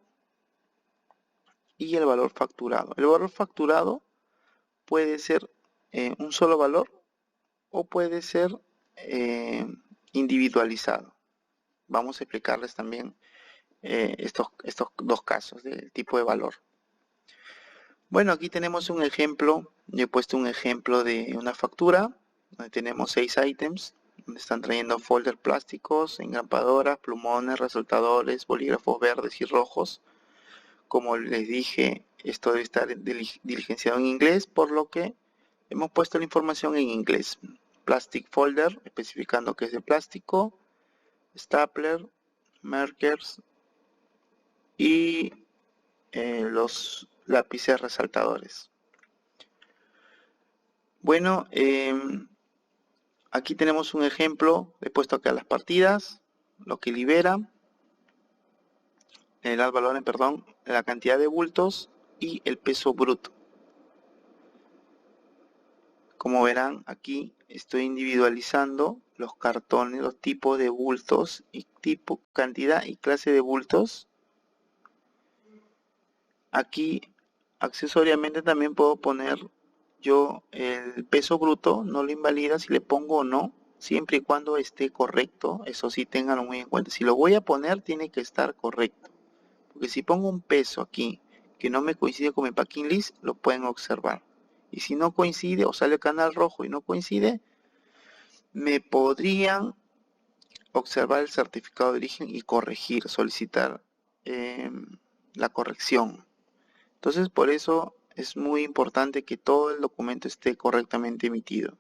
y el valor facturado. El valor facturado puede ser un solo valor o puede ser individualizado. Vamos a explicarles también estos dos casos del tipo de valor. Bueno, aquí tenemos un ejemplo. Yo he puesto un ejemplo de una factura donde tenemos 6 ítems. Donde están trayendo folder plásticos, engrapadoras, plumones, resaltadores, bolígrafos verdes y rojos. Como les dije, esto debe estar diligenciado en inglés, por lo que hemos puesto la información en inglés. Plastic folder, especificando que es de plástico, stapler, markers y los lápices resaltadores. Bueno, aquí tenemos un ejemplo, he puesto acá las partidas, lo que libera, el valor, perdón, la cantidad de bultos y el peso bruto. Como verán, aquí estoy individualizando los cartones, los tipos de bultos y tipo, cantidad y clase de bultos. Aquí accesoriamente también puedo poner yo el peso bruto, no lo invalida si le pongo o no, siempre y cuando esté correcto. Eso sí, ténganlo muy en cuenta. Si lo voy a poner, tiene que estar correcto. Porque si pongo un peso aquí que no me coincide con mi packing list, lo pueden observar. Y si no coincide o sale el canal rojo y no coincide, me podrían observar el certificado de origen y corregir, solicitar la corrección. Entonces, por eso es muy importante que todo el documento esté correctamente emitido.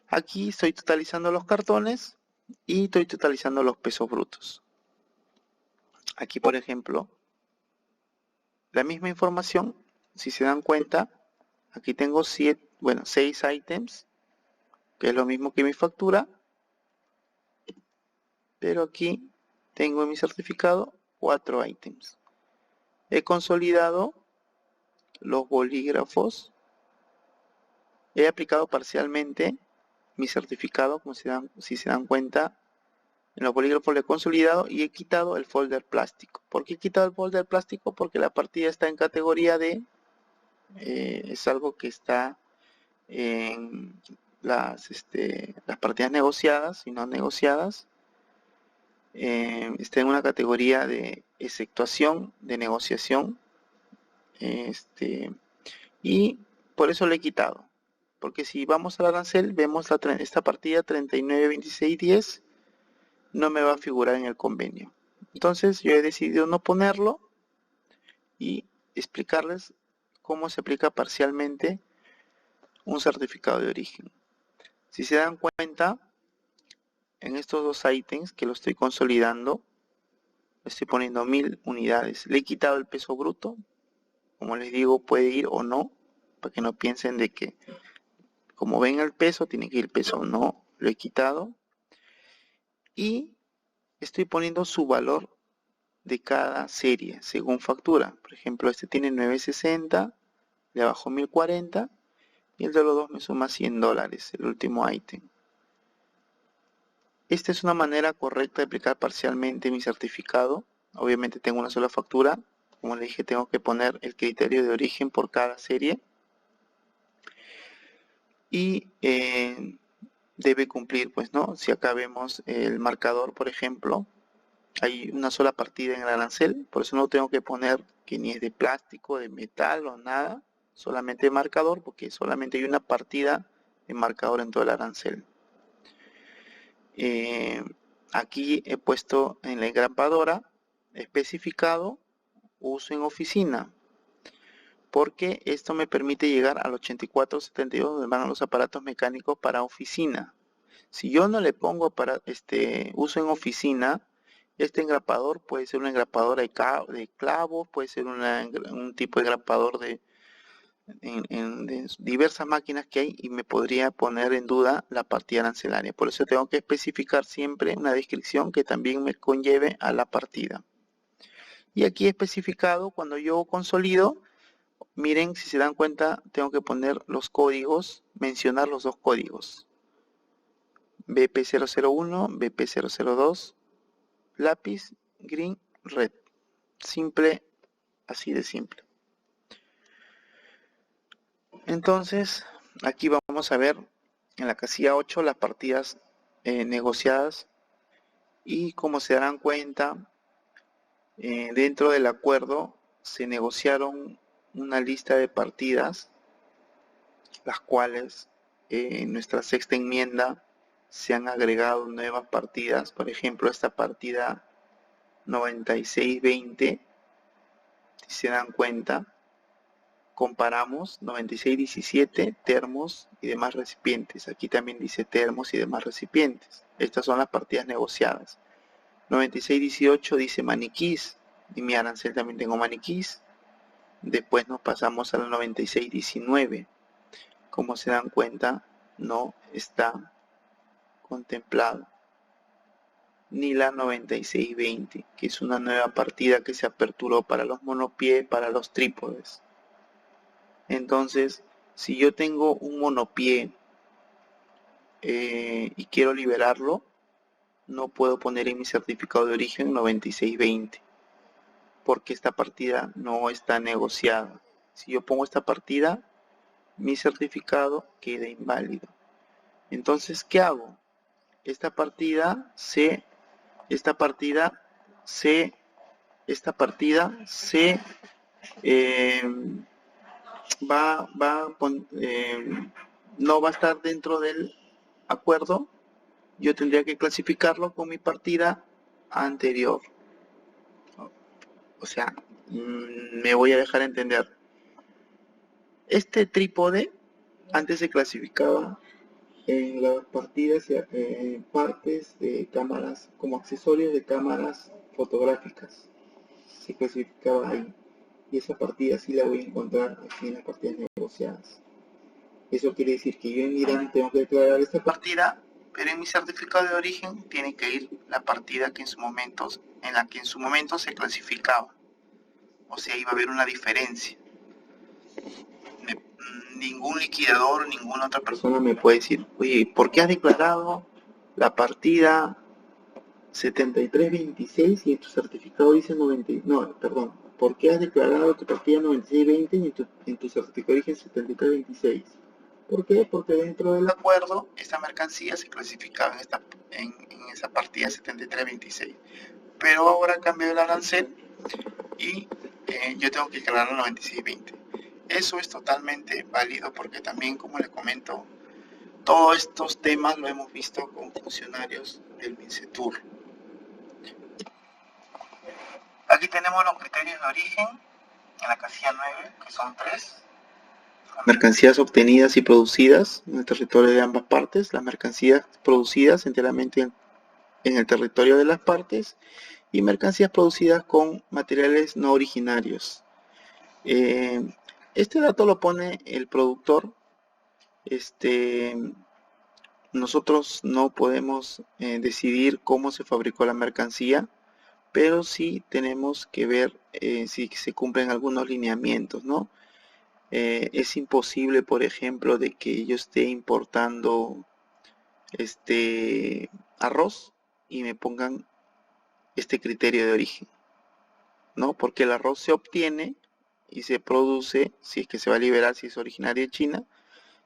Aquí estoy totalizando los cartones y estoy totalizando los pesos brutos. Aquí, por ejemplo, la misma información, si se dan cuenta, aquí tengo 6 ítems, que es lo mismo que mi factura, pero aquí tengo en mi certificado 4 ítems. He consolidado los bolígrafos, he aplicado parcialmente mi certificado, como si se dan cuenta, en los bolígrafos lo he consolidado y he quitado el folder plástico. ¿Por qué he quitado el folder plástico? Porque la partida está en categoría D, es algo que está en las partidas negociadas y no negociadas. Está en una categoría de exceptuación, de negociación, y por eso lo he quitado. Porque si vamos al arancel, vemos esta partida 392610 no me va a figurar en el convenio. Entonces yo he decidido no ponerlo y explicarles cómo se aplica parcialmente un certificado de origen. Si se dan cuenta, en estos dos ítems que lo estoy consolidando, estoy poniendo 1000 unidades. Le he quitado el peso bruto, como les digo, puede ir o no, para que no piensen de que como ven el peso, tiene que ir el peso. No, lo he quitado. Y estoy poniendo su valor de cada serie según factura. Por ejemplo, este tiene 960, le bajo 1040 y el de los dos me suma $100, el último ítem. Esta es una manera correcta de aplicar parcialmente mi certificado. Obviamente tengo una sola factura. Como les dije, tengo que poner el criterio de origen por cada serie. Y debe cumplir, pues, ¿no? Si acá vemos el marcador, por ejemplo, hay una sola partida en el arancel, por eso no tengo que poner que ni es de plástico, de metal o nada, solamente marcador, porque solamente hay una partida de marcador en todo el arancel. Aquí he puesto en la engrapadora especificado uso en oficina, porque esto me permite llegar al 8472 donde van los aparatos mecánicos para oficina. Si yo no le pongo para uso en oficina, este engrapador puede ser un engrapador de clavos, puede ser un tipo de engrapador de diversas máquinas que hay y me podría poner en duda la partida arancelaria. Por eso tengo que especificar siempre una descripción que también me conlleve a la partida. Y aquí especificado, cuando yo consolido, miren, si se dan cuenta, tengo que poner los códigos, mencionar los dos códigos. BP001, BP002, lápiz, green, red. Simple, así de simple. Entonces, aquí vamos a ver en la casilla 8 las partidas negociadas y como se darán cuenta, dentro del acuerdo se negociaron una lista de partidas, las cuales en nuestra sexta enmienda se han agregado nuevas partidas. Por ejemplo, esta partida 9620, si se dan cuenta, comparamos 9617 termos y demás recipientes. Aquí también dice termos y demás recipientes. Estas son las partidas negociadas. 9618 dice maniquís, y mi arancel también tengo maniquís. Después nos pasamos a la 9619. Como se dan cuenta, no está contemplado ni la 9620, que es una nueva partida que se aperturó para los monopié, para los trípodes. Entonces, si yo tengo un monopié y quiero liberarlo, no puedo poner en mi certificado de origen 9620, porque esta partida no está negociada. Si yo pongo esta partida, mi certificado queda inválido. Entonces, ¿qué hago? Esta partida se no va a estar dentro del acuerdo. Yo tendría que clasificarlo con mi partida anterior. O sea, me voy a dejar entender. Este trípode antes se clasificaba en las partidas partes de cámaras, como accesorios de cámaras fotográficas. Se clasificaba ahí. Y esa partida sí la voy a encontrar aquí en las partidas negociadas. Eso quiere decir que yo en Irán tengo que declarar esta partida, pero en mi certificado de origen tiene que ir la partida que en la que en su momento se clasificaba. O sea, iba a haber una diferencia. Ningún liquidador, ninguna otra persona me puede decir, oye, ¿por qué has declarado la partida 7326 y en tu certificado dice 90? No, perdón. ¿Por qué has declarado tu partida 9620 y en tu certificado dice 7326? ¿Por qué? Porque dentro del acuerdo esta mercancía se clasificaba en esa partida 7326. Pero ahora cambió el arancel y yo tengo que declarar 9620. Eso es totalmente válido porque también, como les comento, todos estos temas lo hemos visto con funcionarios del MINCETUR. Aquí tenemos los criterios de origen en la casilla 9, que son 3. Mercancías obtenidas y producidas en el territorio de ambas partes, las mercancías producidas enteramente en el territorio de las partes y mercancías producidas con materiales no originarios. Este dato lo pone el productor. Nosotros no podemos decidir cómo se fabricó la mercancía, pero sí tenemos que ver si se cumplen algunos lineamientos, ¿no? Es imposible, por ejemplo, de que yo esté importando arroz y me pongan este criterio de origen, ¿no? Porque el arroz se obtiene y se produce, si es que se va a liberar, si es originario de China,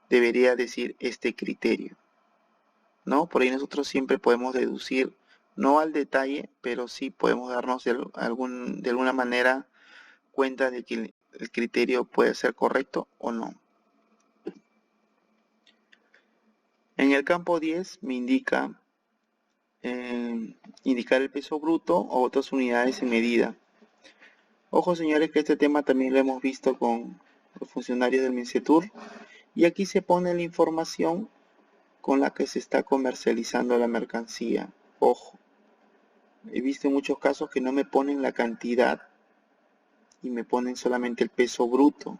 debería decir este criterio, ¿no? Por ahí nosotros siempre podemos deducir, no al detalle, pero sí podemos darnos de alguna manera cuenta de que el criterio puede ser correcto o no. En el campo 10 me indica indicar el peso bruto o otras unidades en medida. Ojo señores que este tema también lo hemos visto con los funcionarios del MINCETUR y aquí se pone la información con la que se está comercializando la mercancía. Ojo, he visto en muchos casos que no me ponen la cantidad y me ponen solamente el peso bruto.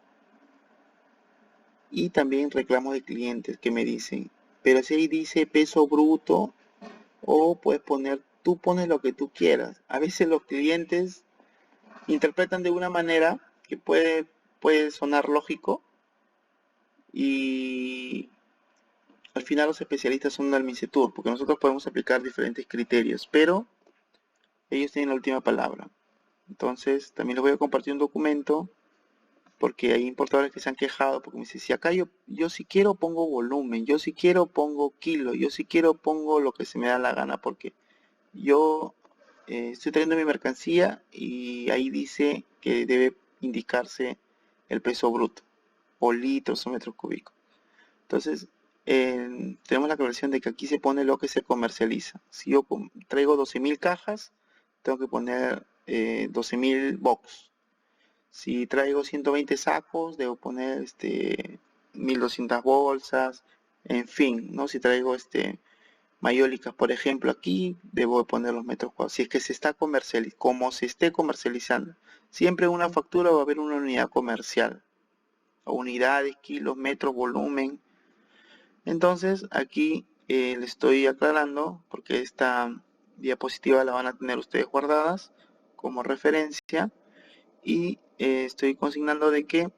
Y también reclamos de clientes que me dicen, pero si ahí dice peso bruto, o puedes poner, tú pones lo que tú quieras. A veces los clientes interpretan de una manera que puede sonar lógico y al final los especialistas son del MINCETUR, porque nosotros podemos aplicar diferentes criterios, pero ellos tienen la última palabra. Entonces también les voy a compartir un documento porque hay importadores que se han quejado porque me dicen, si acá yo si quiero pongo volumen, yo si quiero pongo kilo, yo si quiero pongo lo que se me da la gana, porque yo estoy trayendo mi mercancía y ahí dice que debe indicarse el peso bruto, o litros o metros cúbicos. Entonces, tenemos la aclaración de que aquí se pone lo que se comercializa. Si yo traigo 12.000 cajas, tengo que poner 12.000 box. Si traigo 120 sacos, debo poner 1.200 bolsas, en fin, ¿no? Si traigo mayólicas, por ejemplo, aquí debo poner los metros cuadrados. Si es que se está comercializando, como se esté comercializando, siempre en una factura va a haber una unidad comercial, o unidades, kilos, metros, volumen. Entonces aquí le estoy aclarando, porque esta diapositiva la van a tener ustedes guardadas como referencia, y estoy consignando de que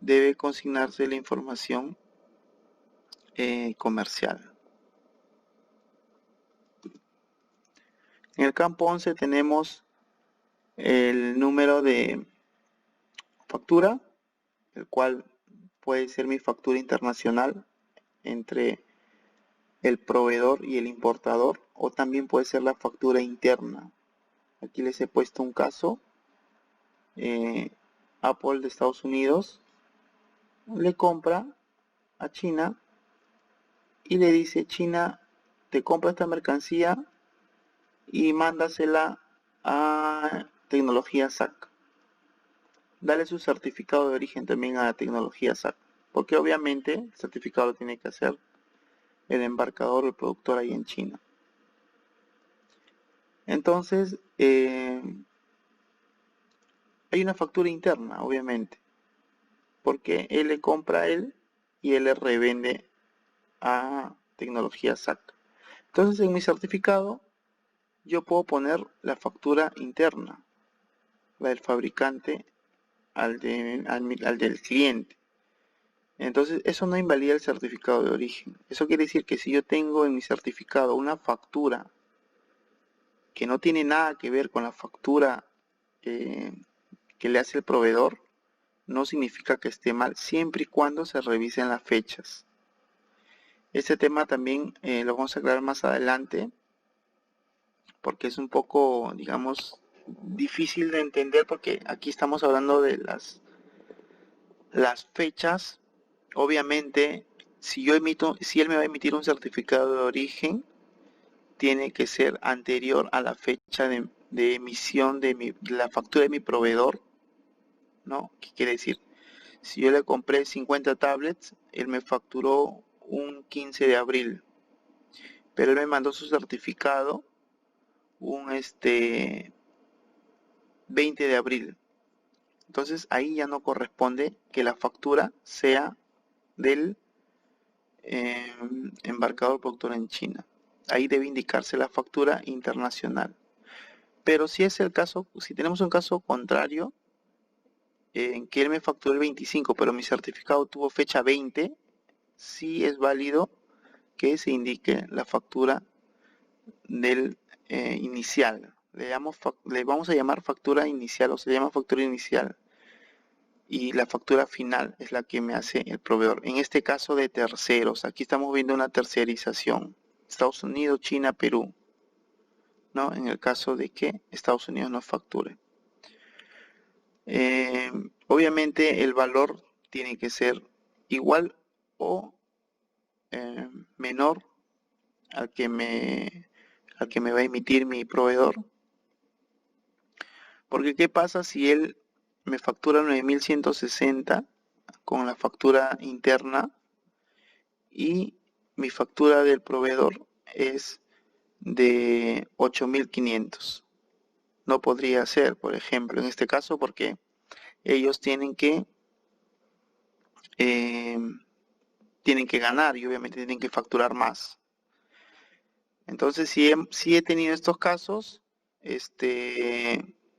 debe consignarse la información comercial. En el campo 11 tenemos el número de factura, el cual puede ser mi factura internacional entre el proveedor y el importador, o también puede ser la factura interna. Aquí les he puesto un caso. Apple de Estados Unidos le compra a China y le dice, China, te compra esta mercancía y mándasela a tecnología SAC. Dale su certificado de origen también a tecnología SAC, porque obviamente el certificado lo tiene que hacer el embarcador o el productor ahí en China. Entonces, hay una factura interna, obviamente, porque él le compra a él y él le revende a tecnología SAC. Entonces, en mi certificado, yo puedo poner la factura interna, la del fabricante al del cliente. Entonces, eso no invalida el certificado de origen. Eso quiere decir que si yo tengo en mi certificado una factura que no tiene nada que ver con la factura que le hace el proveedor, no significa que esté mal, siempre y cuando se revisen las fechas. Este tema también lo vamos a aclarar más adelante, porque es un poco, digamos, difícil de entender, porque aquí estamos hablando de las fechas. Obviamente, si él me va a emitir un certificado de origen, tiene que ser anterior a la fecha de emisión de la factura de mi proveedor, ¿no? ¿Qué quiere decir? Si yo le compré 50 tablets, él me facturó un 15 de abril, pero él me mandó su certificado un 20 de abril. Entonces ahí ya no corresponde que la factura sea del embarcador productor en China. Ahí debe indicarse la factura internacional. Pero si es el caso, si tenemos un caso contrario, en que él me facturó el 25, pero mi certificado tuvo fecha 20, sí es válido que se indique la factura del inicial. Le vamos a llamar factura inicial, o se llama factura inicial. Y la factura final es la que me hace el proveedor. En este caso de terceros, aquí estamos viendo una tercerización. Estados Unidos, China, Perú, ¿no? En el caso de que Estados Unidos nos facture. Obviamente el valor tiene que ser igual o menor al que me va a emitir mi proveedor. Porque ¿qué pasa si él me factura 9.160 con la factura interna y mi factura del proveedor es de 8.500? No podría ser, por ejemplo, en este caso, porque ellos tienen que ganar y obviamente tienen que facturar más. Entonces, si he tenido estos casos,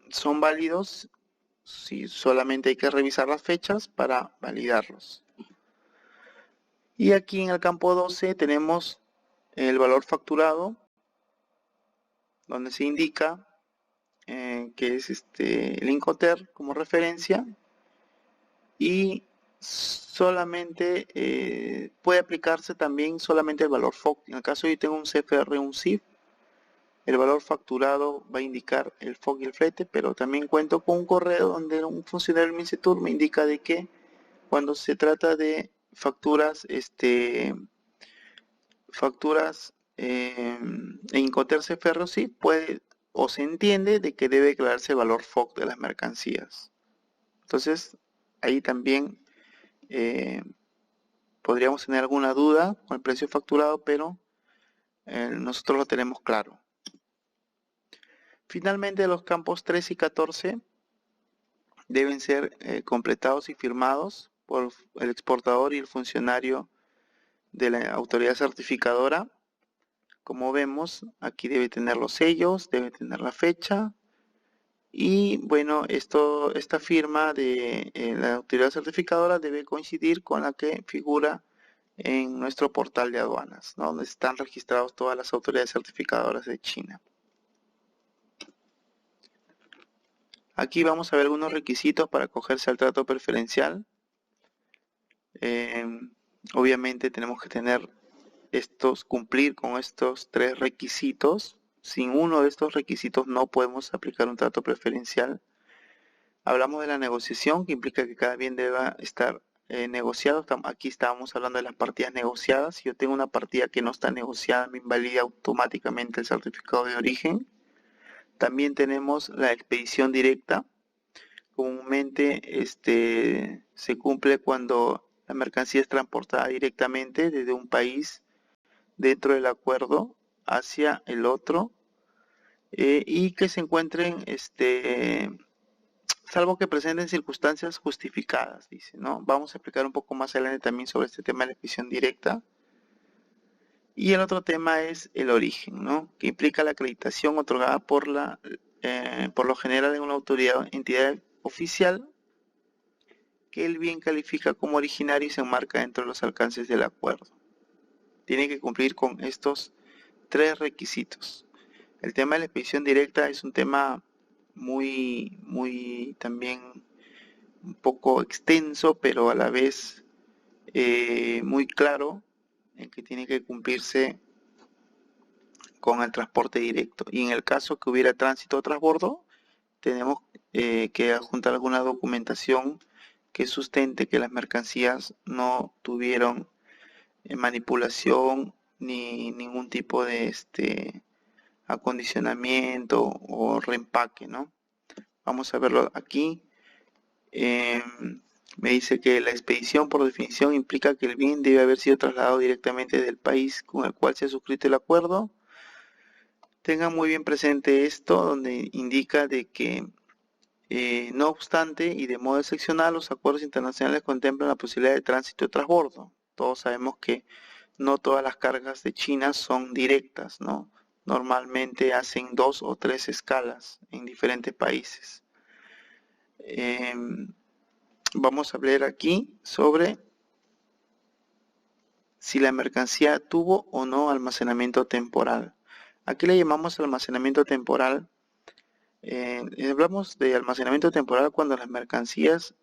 son válidos, si solamente hay que revisar las fechas para validarlos. Y aquí en el campo 12 tenemos el valor facturado, donde se indica que es el Incoterm como referencia, y solamente puede aplicarse también solamente el valor FOB. En el caso yo tengo un CFR, un CIF, el valor facturado va a indicar el FOB y el flete, pero también cuento con un correo donde un funcionario del MINCETUR me indica de que cuando se trata de facturas, en Incoterm CFR o CIF, puede o se entiende de que debe declararse el valor FOB de las mercancías. Entonces, ahí también podríamos tener alguna duda con el precio facturado, pero nosotros lo tenemos claro. Finalmente, los campos 13 y 14 deben ser completados y firmados por el exportador y el funcionario de la autoridad certificadora. Como vemos, aquí debe tener los sellos, debe tener la fecha. Y bueno, esta firma de la autoridad certificadora debe coincidir con la que figura en nuestro portal de aduanas, ¿no? Donde están registrados todas las autoridades certificadoras de China. Aquí vamos a ver algunos requisitos para acogerse al trato preferencial. Obviamente tenemos que cumplir con estos 3 requisitos. Sin uno de estos requisitos no podemos aplicar un trato preferencial. Hablamos de la negociación, que implica que cada bien deba estar negociado. Aquí estábamos hablando de las partidas negociadas. Si yo tengo una partida que no está negociada, me invalida automáticamente el certificado de origen. También tenemos la expedición directa. Comúnmente se cumple cuando la mercancía es transportada directamente desde un país dentro del acuerdo hacia el otro, y que se encuentren salvo que presenten circunstancias justificadas, dice, ¿no? Vamos a explicar un poco más adelante también sobre este tema de la expedición directa. Y el otro tema es el origen, ¿no? Que implica la acreditación otorgada por lo general en una autoridad, entidad oficial, que el bien califica como originario y se enmarca dentro de los alcances del acuerdo. Tiene que cumplir con estos 3 requisitos. El tema de la expedición directa es un tema muy también un poco extenso, pero a la vez muy claro, en que tiene que cumplirse con el transporte directo. Y en el caso que hubiera tránsito o transbordo, tenemos que adjuntar alguna documentación que sustente que las mercancías no tuvieron manipulación ni ningún tipo de acondicionamiento o reempaque, ¿no? Vamos a verlo aquí. Me dice que la expedición por definición implica que el bien debe haber sido trasladado directamente del país con el cual se ha suscrito el acuerdo. Tengan muy bien presente esto, donde indica de que no obstante y de modo excepcional los acuerdos internacionales contemplan la posibilidad de tránsito y transbordo. Todos sabemos que no todas las cargas de China son directas, ¿no? Normalmente hacen 2 o 3 escalas en diferentes países. Vamos a hablar aquí sobre si la mercancía tuvo o no almacenamiento temporal. Aquí le llamamos almacenamiento temporal. Hablamos de almacenamiento temporal cuando las mercancías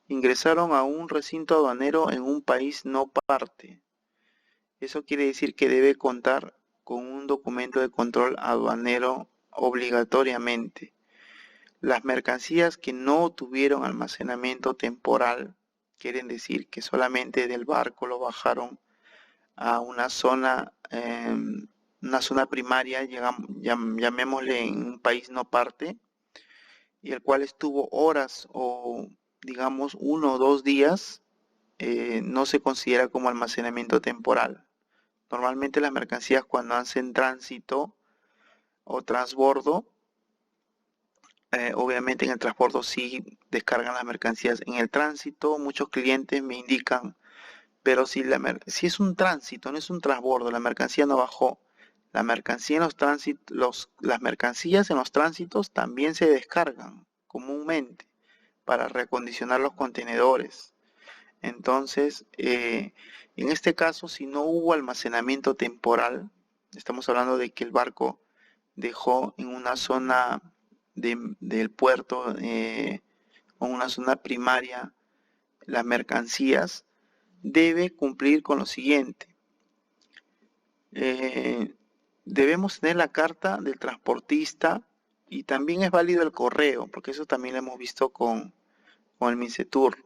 ingresaron a un recinto aduanero en un país no parte. Eso quiere decir que debe contar con un documento de control aduanero obligatoriamente. Las mercancías que no tuvieron almacenamiento temporal, quieren decir que solamente del barco lo bajaron a una zona primaria, llamémosle en un país no parte, y el cual estuvo horas o digamos 1 o 2 días, no se considera como almacenamiento temporal. Normalmente las mercancías cuando hacen tránsito o transbordo, obviamente en el transbordo sí descargan las mercancías. En el tránsito muchos clientes me indican, pero si es un tránsito, no es un transbordo, la mercancía no bajó. La mercancía en los tránsitos, las mercancías en los tránsitos también se descargan comúnmente para reacondicionar los contenedores. Entonces, en este caso, si no hubo almacenamiento temporal, estamos hablando de que el barco dejó en una zona del puerto o una zona primaria las mercancías, debe cumplir con lo siguiente. Debemos tener la carta del transportista y también es válido el correo, porque eso también lo hemos visto con el MINCETUR.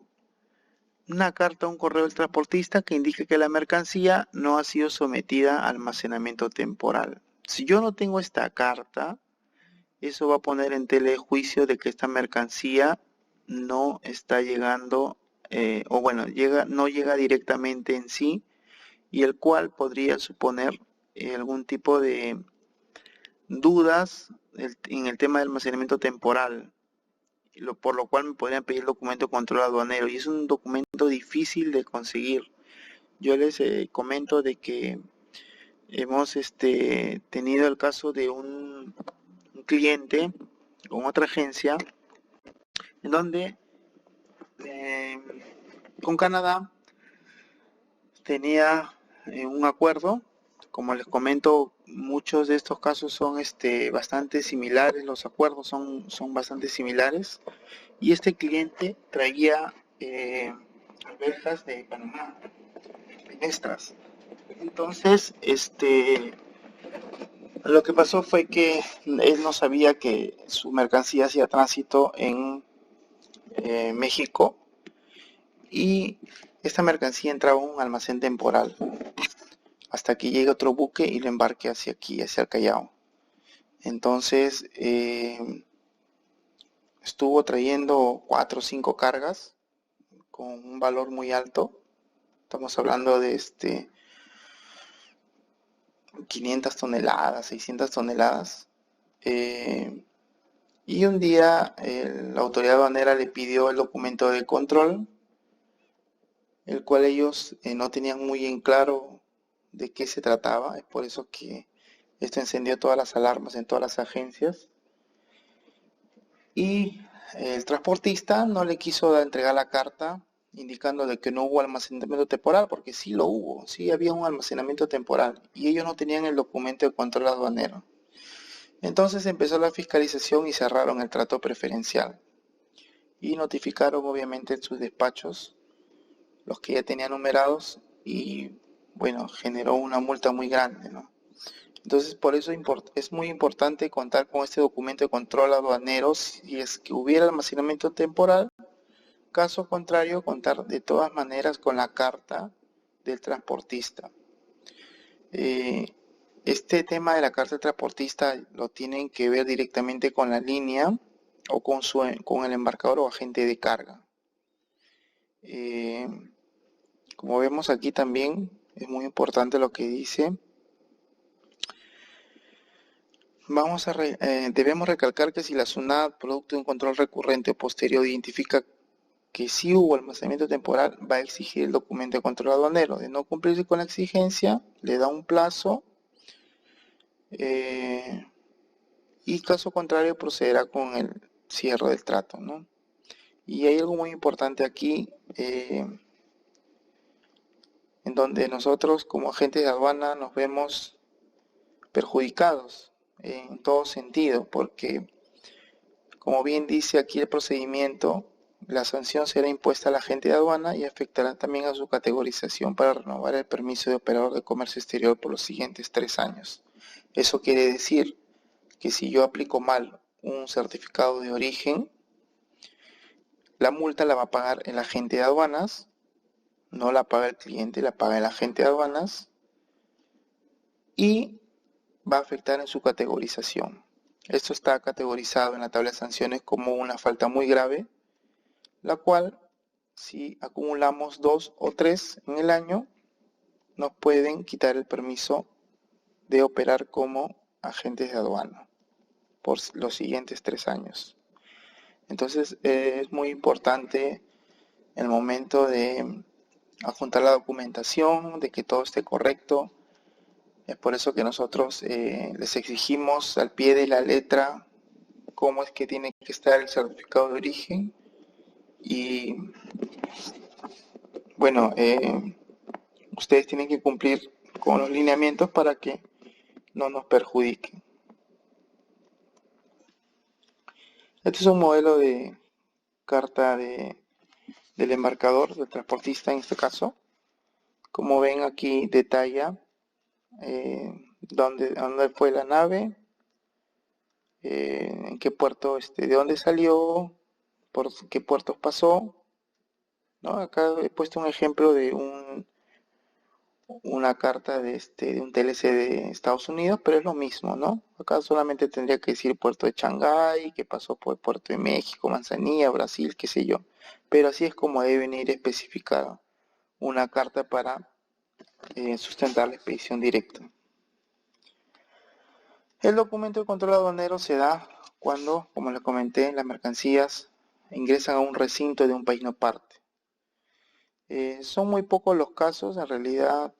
Una carta o un correo del transportista que indique que la mercancía no ha sido sometida a almacenamiento temporal. Si yo no tengo esta carta, eso va a poner en tela de juicio de que esta mercancía no está llegando, no llega directamente en sí, y el cual podría suponer algún tipo de dudas en el tema del almacenamiento temporal, por lo cual me podrían pedir el documento de control aduanero, y es un documento difícil de conseguir. Yo les comento de que hemos tenido el caso de un cliente con otra agencia, en donde con Canadá tenía un acuerdo. Como les comento, muchos de estos casos son bastante similares, los acuerdos son bastante similares, y este cliente traía alberjas de Panamá, extras. Entonces, lo que pasó fue que él no sabía que su mercancía hacía tránsito en México, y esta mercancía entraba a un almacén temporal hasta que llegue otro buque y lo embarque hacia aquí, hacia el Callao. Entonces estuvo trayendo 4 o 5 cargas con un valor muy alto. Estamos hablando de 500 toneladas, 600 toneladas. Y un día la autoridad aduanera le pidió el documento de control, el cual ellos no tenían muy en claro de qué se trataba. Es por eso que esto encendió todas las alarmas en todas las agencias. Y el transportista no le quiso entregar la carta indicando de que no hubo almacenamiento temporal, porque sí lo hubo, sí había un almacenamiento temporal, y ellos no tenían el documento de control aduanero. Entonces empezó la fiscalización y cerraron el trato preferencial. Y notificaron obviamente en sus despachos los que ya tenían numerados, y bueno, generó una multa muy grande, ¿no? Entonces, por eso es muy importante contar con este documento de control aduanero si es que hubiera almacenamiento temporal. Caso contrario, contar de todas maneras con la carta del transportista. Este tema de la carta de transportista lo tienen que ver directamente con la línea o con el embarcador o agente de carga. Como vemos aquí también es muy importante lo que dice. Debemos recalcar que si la SUNAT, producto de un control recurrente o posterior, identifica que sí hubo almacenamiento temporal, va a exigir el documento de control aduanero. De no cumplirse con la exigencia, le da un plazo y caso contrario procederá con el cierre del trato, ¿no? Y hay algo muy importante aquí, en donde nosotros como agentes de aduana nos vemos perjudicados en todo sentido, porque como bien dice aquí el procedimiento, la sanción será impuesta al agente de aduana y afectará también a su categorización para renovar el permiso de operador de comercio exterior por los siguientes 3 años. Eso quiere decir que si yo aplico mal un certificado de origen, la multa la va a pagar el agente de aduanas, no la paga el cliente, la paga el agente de aduanas y va a afectar en su categorización. Esto está categorizado en la tabla de sanciones como una falta muy grave, la cual, si acumulamos 2 o 3 en el año, nos pueden quitar el permiso de operar como agentes de aduana por los siguientes 3 años. Entonces es muy importante el momento de adjuntar la documentación, de que todo esté correcto. Es por eso que nosotros les exigimos al pie de la letra cómo es que tiene que estar el certificado de origen y bueno, ustedes tienen que cumplir con los lineamientos para que no nos perjudiquen. Este es un modelo de carta del embarcador, del transportista en este caso. Como ven aquí detalla dónde fue la nave, en qué puerto, de dónde salió, por qué puertos pasó, ¿no? Acá he puesto un ejemplo de una carta de un TLC de Estados Unidos, pero es lo mismo, ¿no? Acá solamente tendría que decir puerto de Shanghái, que pasó por el puerto de México, Manzanilla, Brasil, qué sé yo. Pero así es como debe venir especificada una carta para sustentar la expedición directa. El documento de control aduanero se da cuando, como les comenté, las mercancías ingresan a un recinto de un país no parte. Son muy pocos los casos, en realidad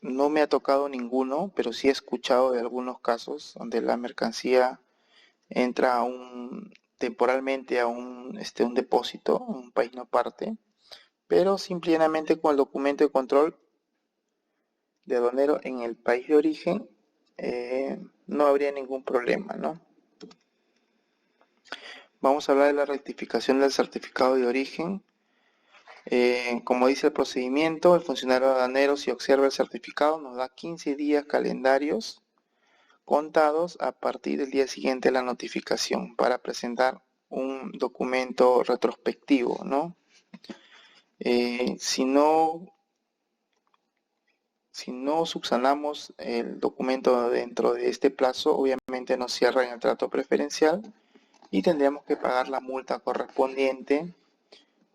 no me ha tocado ninguno, pero sí he escuchado de algunos casos donde la mercancía entra temporalmente a un depósito, un país no parte, pero simplemente con el documento de control de aduanero en el país de origen no habría ningún problema, ¿no? Vamos a hablar de la rectificación del certificado de origen. Como dice el procedimiento, el funcionario aduanero, si observa el certificado, nos da 15 días calendarios contados a partir del día siguiente de la notificación para presentar un documento retrospectivo, ¿no? Si no subsanamos el documento dentro de este plazo, obviamente nos cierran el trato preferencial y tendríamos que pagar la multa correspondiente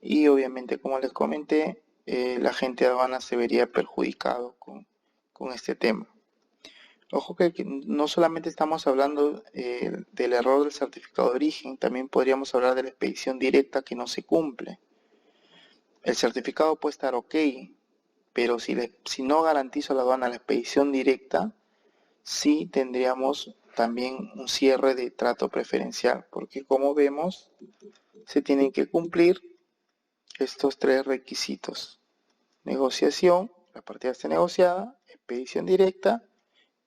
y obviamente, como les comenté, el agente de aduana se vería perjudicado con este tema. Ojo que no solamente estamos hablando del error del certificado de origen, también podríamos hablar de la expedición directa que no se cumple. El certificado puede estar ok, pero si no garantizo a la aduana la expedición directa, sí tendríamos también un cierre de trato preferencial, porque como vemos, se tienen que cumplir estos 3 requisitos: negociación, la partida esté negociada, expedición directa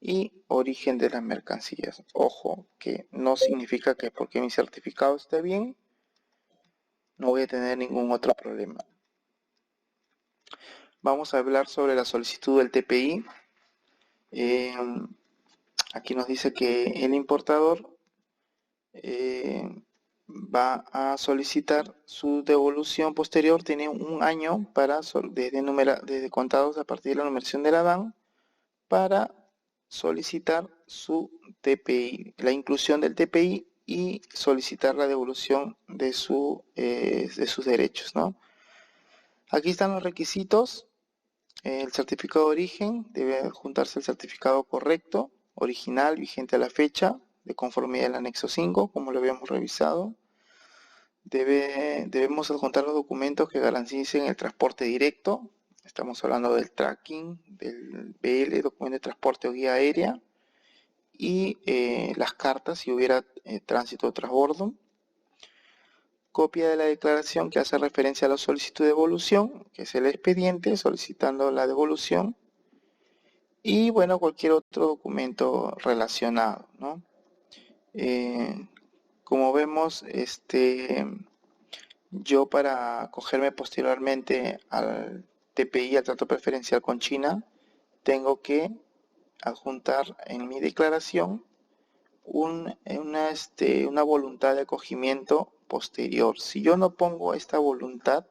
y origen de las mercancías. Ojo, que no significa que porque mi certificado esté bien, no voy a tener ningún otro problema. Vamos a hablar sobre la solicitud del TPI. Aquí nos dice que el importador va a solicitar su devolución posterior, tiene un año desde contados a partir de la numeración de la DAN para solicitar su TPI, la inclusión del TPI y solicitar la devolución de sus derechos, ¿no? Aquí están los requisitos. El certificado de origen debe juntarse el certificado correcto, original, vigente a la fecha, de conformidad al anexo 5, como lo habíamos revisado. Debemos adjuntar los documentos que garanticen el transporte directo. Estamos hablando del tracking, del BL, documento de transporte o guía aérea, y las cartas si hubiera tránsito o transbordo. Copia de la declaración que hace referencia a la solicitud de devolución, que es el expediente solicitando la devolución, y bueno, cualquier otro documento relacionado, ¿no? Como vemos, yo para acogerme posteriormente al TPI, al trato preferencial con China, tengo que adjuntar en mi declaración una voluntad de acogimiento posterior. Si yo no pongo esta voluntad,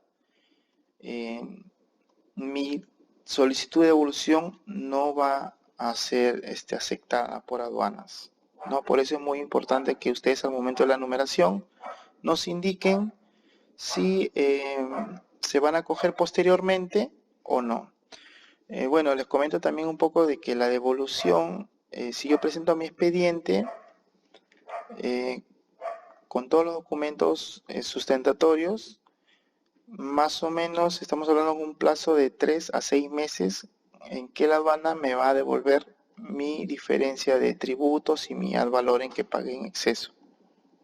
mi solicitud de devolución no va a ser aceptada por aduanas, ¿no? Por eso es muy importante que ustedes al momento de la numeración nos indiquen si se van a acoger posteriormente o no. Bueno, les comento también un poco de que la devolución, si yo presento mi expediente con todos los documentos sustentatorios, más o menos estamos hablando de un plazo de 3 a 6 meses en que la aduana me va a devolver mi diferencia de tributos y mi al valor en que pagué en exceso.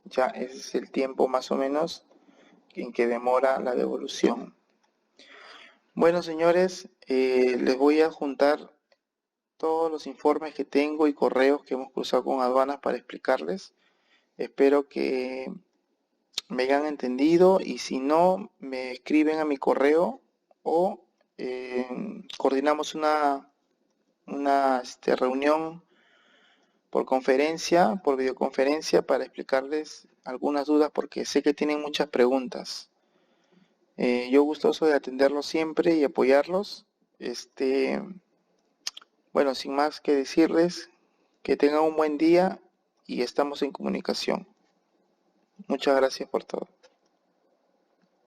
Ya ese es el tiempo más o menos en que demora la devolución. Bueno, señores, les voy a juntar todos los informes que tengo y correos que hemos cruzado con aduanas para explicarles. Espero que me hayan entendido y si no, me escriben a mi correo o coordinamos una reunión por conferencia, por videoconferencia, para explicarles algunas dudas porque sé que tienen muchas preguntas. Yo gustoso de atenderlos siempre y apoyarlos. Bueno, sin más que decirles, que tengan un buen día y estamos en comunicación. Muchas gracias por todo.